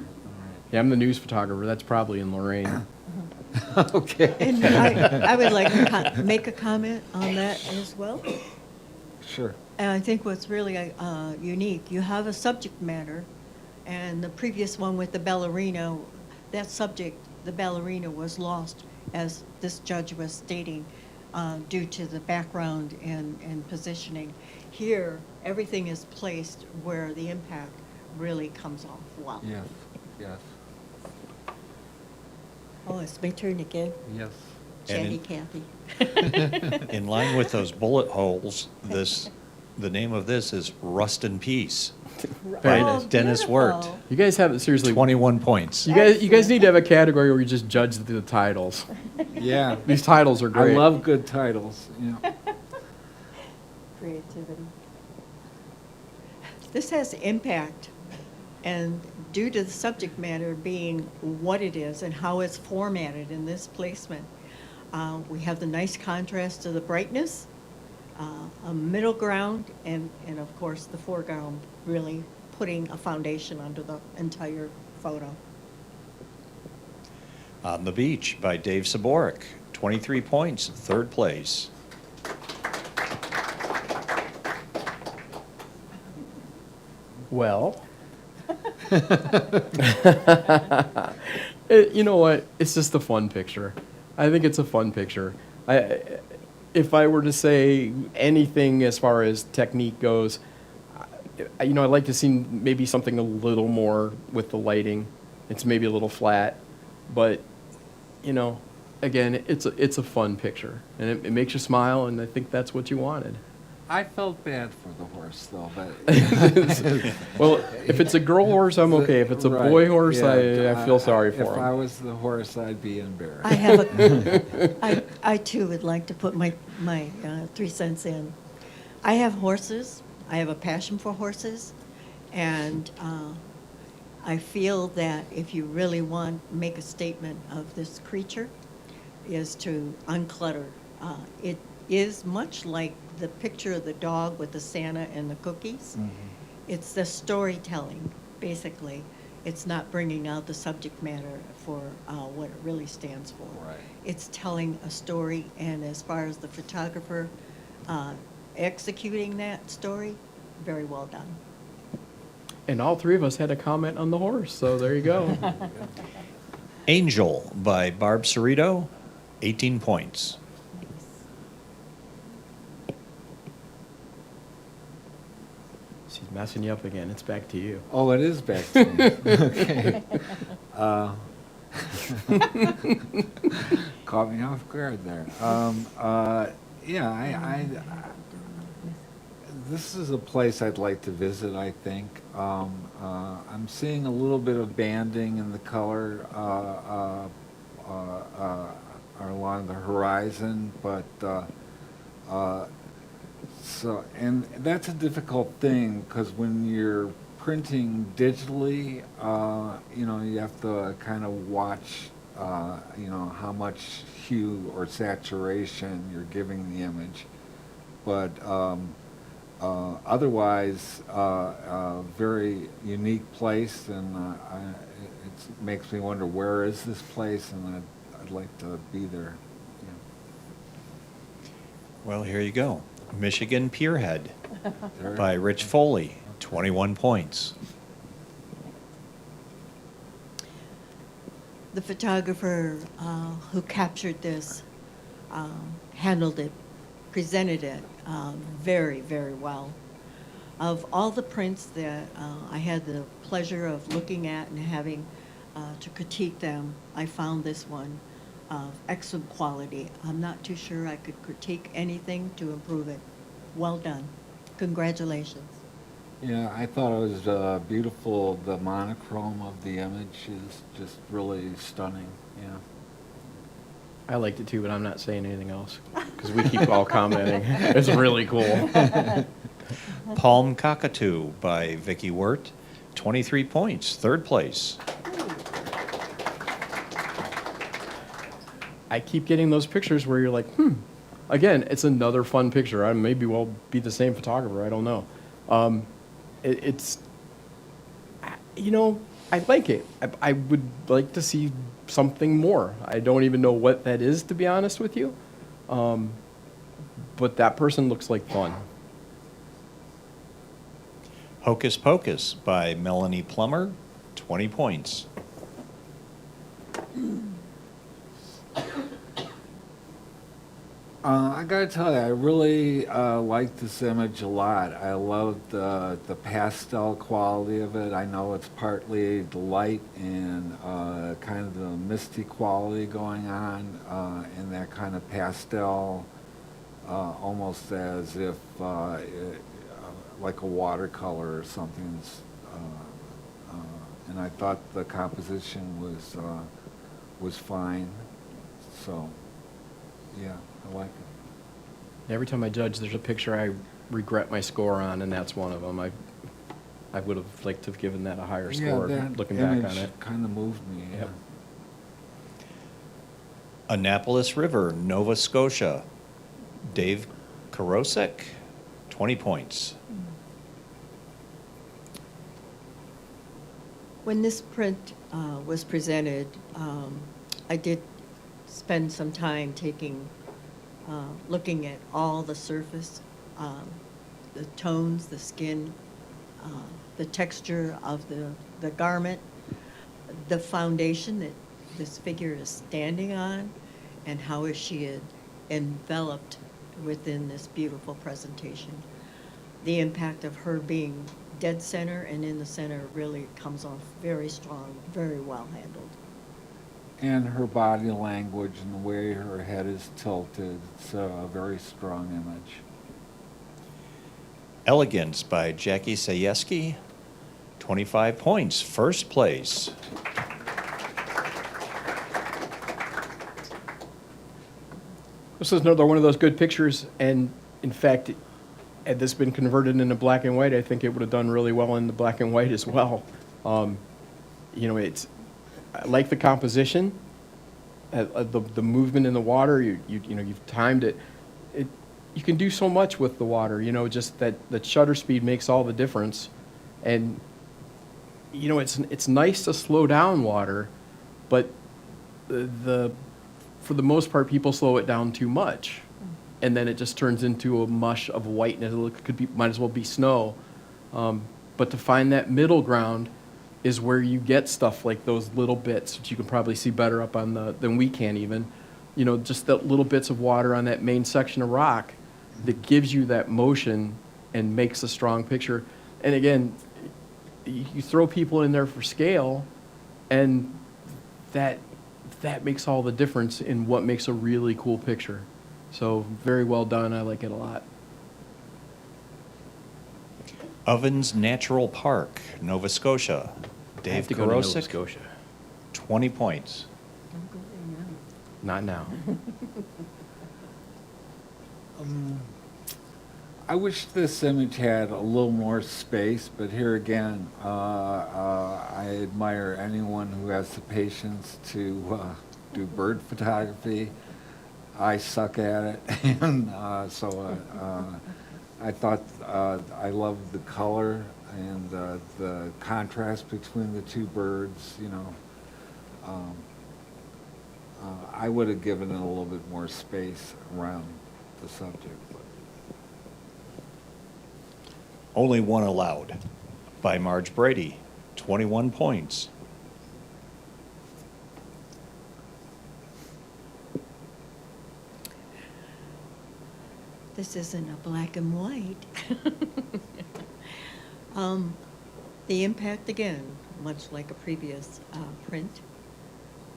Yeah, I'm the news photographer. That's probably in Lorraine. Okay. And I would like to make a comment on that as well. Sure. And I think what's really unique, you have a subject matter, and the previous one with the ballerina, that subject, the ballerina, was lost, as this judge was stating, due to the background and positioning. Here, everything is placed where the impact really comes off well. Yes, yes, Oh, it's my turn again. yes. Chatty And Cathy. In line with those bullet holes, the name of this is Rust in Peace by Oh, Dennis Wirt. beautiful. You guys have, seriously, 21 points. you guys need to have a category where you just judge the titles. Yeah. These titles are I great. love good titles, Creativity. This has impact, and due to the subject matter being what it is and how it's formatted in this placement, we have the nice contrast to the brightness, a middle ground, and of course the foreground really putting a foundation under the entire photo. On the Beach by Dave Saborik, 23 points, third place. Well, you know what? It's just a fun picture. I think it's a fun picture. If I were to say anything as far as technique goes, I'd like to see maybe something a little more with the lighting. It's maybe a little flat, but again, it's a fun picture, and it makes you smile, and I think that's what you wanted. I felt bad for the horse, though. But Well, if it's a girl horse, I'm okay. If it's a Right, boy horse, yeah, I feel sorry for If I him. was the horse, I'd be embarrassed. I have I too would like to put my 3 cents in. I have horses. I have a passion for horses, and I feel that if you really want to make a statement of this creature, is to unclutter. It is much like the picture of the dog with the Santa and the cookies. Mhm. It's the storytelling, basically. It's not bringing out the subject matter for what it really stands for. Right. It's telling a story, and as far as the photographer executing that story, very well done. And all three of us had a comment on the horse, so there you go. Angel by Barb Cerrito, 18 points. She's messing you up again. It's back to you. Oh, it is back to me. Okay. Caught me off guard there. Yeah, this is a place I'd like to visit, I think. I'm seeing a little bit of banding in the color along the horizon, but and that's a difficult thing, because when you're printing digitally, you have to kind of watch, how much hue or saturation you're giving the image. But otherwise, very unique place, and it makes me wonder, where is this place, and I'd like to be there. Well, here you go. Michigan Pierhead by Rich Foley, 21 points. The photographer who captured this handled it, presented it very, very well. Of all the prints that I had the pleasure of looking at and having to critique them, I found this one of excellent quality. I'm not too sure I could critique anything to improve it. Well done. Congratulations. Yeah, I thought it was beautiful. The monochrome of the image is just really stunning. Yeah. I liked it too, but I'm not saying anything else because we keep all commenting. It's really cool. Palm Cockatoo by Vicky Wirt, 23 points, third place. I keep getting those pictures where you're like, Again, it's another fun picture. I maybe will be the same photographer. I don't know. It's, I like it. I would like to see something more. I don't even know what that is, to be honest with you. But that person looks like fun. Hocus Pocus by Melanie Plummer, 20 points. I gotta tell you, I really like this image a lot. I love the pastel quality of it. I know it's partly the light and kind of the misty quality going on in that kind of pastel, almost as if like a watercolor or something. And I thought the composition was fine. So, yeah. I like it. Every time I judge, there's a picture I regret my score on, and that's one of them. I would have liked to have given that a higher score, that looking back on image it. kind of moved me. Yep. Annapolis River, Nova Scotia, Dave Karosek, 20 points. When this print was presented, I did spend some time looking at all the surface, the tones, the skin, the texture of the garment, the foundation that this figure is standing on, and how is she enveloped within this beautiful presentation. The impact of her being dead center and in the center really comes off very strong, very well handled. And her body language and the way her head is tilted, it's a very strong image. Elegance by Jackie Sayeski, 25 points, first place. This is another one of those good pictures, and in fact, had this been converted into black and white, I think it would have done really well in the black and white as well. I like the composition, the movement in the water. You've timed it. You can do so much with the water. Just that shutter speed makes all the difference, and it's nice to slow down water, but for the most part, people slow it down too much, and then it just turns into a mush of whiteness. It might as well be snow. But to find that middle ground is where you get stuff like those little bits, which you can probably see better up on than we can even. Just that little bits of water on that main section of rock that gives you that motion and makes a strong picture. And again, you throw people in there for scale, and that makes all the difference in what makes a really cool picture. So very well done. I like it a lot. Ovens Natural Park, Nova Scotia, I Dave have to go to Nova Karosek, Scotia. 20 points. Not now. I wish this image had a little more space, but here again, I admire anyone who has the patience to do bird photography. I suck at it, and so I thought I loved the color and the contrast between the two birds. I would have given it a little bit more space around the subject. But Only One Allowed by Marge Brady, 21 points. This isn't a black and white. The impact, again, much like a previous print,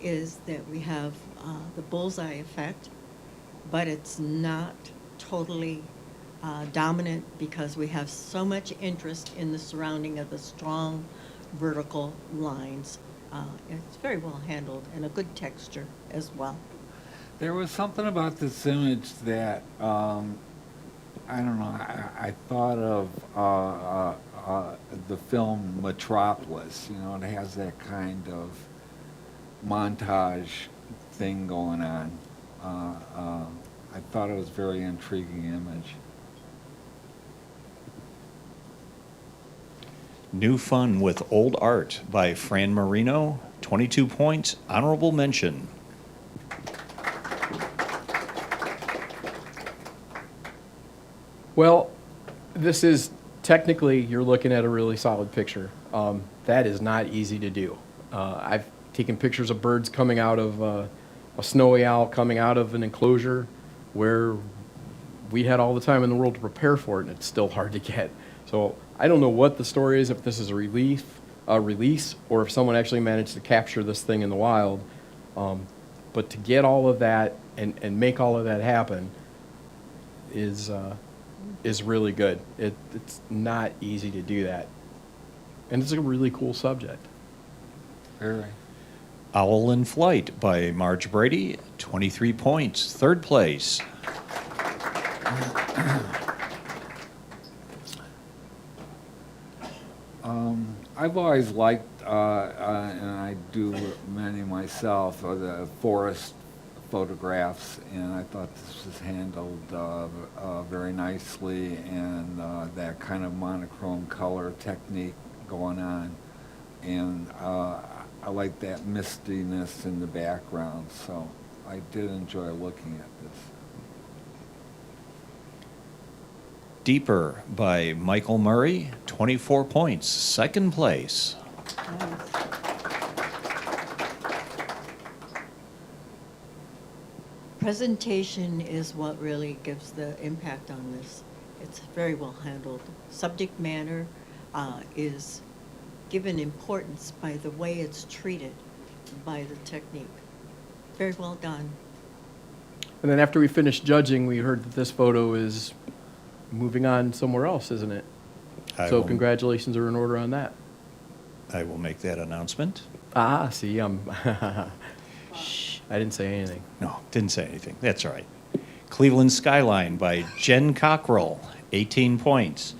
is that we have the bullseye effect, but it's not totally dominant because we have so much interest in the surrounding of the strong vertical lines. It's very well handled and a good texture as well. there was something about this image that, I don't know, I thought of the film Metropolis. You know, it has that kind of montage thing going on. I thought it was a very intriguing image. New Fun with Old Art by Fran Marino, 22 points, honorable mention. Well, this is technically, you're looking at a really solid picture. That is not easy to do. I've taken pictures of birds coming out of a snowy owl coming out of an enclosure where we had all the time in the world to prepare for it, and it's still hard to get. So I don't know what the story is, if this is a release, or if someone actually managed to capture this thing in the wild. But to get all of that and make all of that happen is really good. It's not easy to do that. And it's a really cool subject. Very. Owl in Flight by Marge Brady, 23 points, third place. I've always liked, and I do many myself, the forest photographs, and I thought this was handled very nicely, and that kind of monochrome color technique going on, and I like that mistiness in the background, so I did enjoy looking at this. Deeper by Michael Murray, 24 points, second place. Presentation is what really gives the impact on this. It's very well handled. Subject matter is given importance by the way it's treated by the technique. Very well done. And then after we finished judging, we heard that this photo is moving on somewhere else, isn't it? So congratulations are in order on that. I will make that announcement. Ah, see, shh, I didn't say anything. No, didn't say anything. That's all right. Cleveland Skyline by Jen Cockrell, 18 points.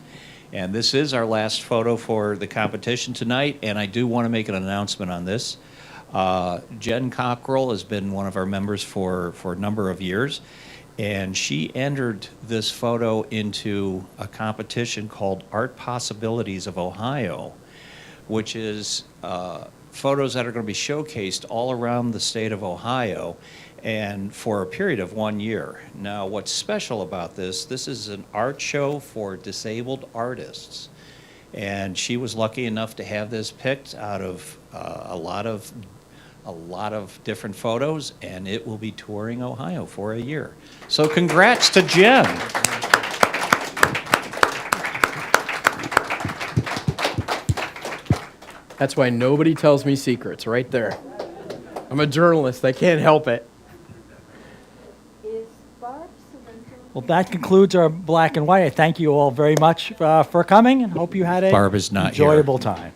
And this is our last photo for the competition tonight, and I do want to make an announcement on this. Jen Cockrell has been one of our members for a number of years, and she entered this photo into a competition called Art Possibilities of Ohio, which is photos that are going to be showcased all around the state of Ohio and for a period of 1 year. Now, what's special about this is an art show for disabled artists. And she was lucky enough to have this picked out of a lot of different photos, and it will be touring Ohio for a year. So congrats to Jen. That's why nobody tells me secrets, right there. I'm a journalist, I can't help it. Well, that concludes our black and white. I thank you all very much for coming and hope you had a Barb is not here. enjoyable time.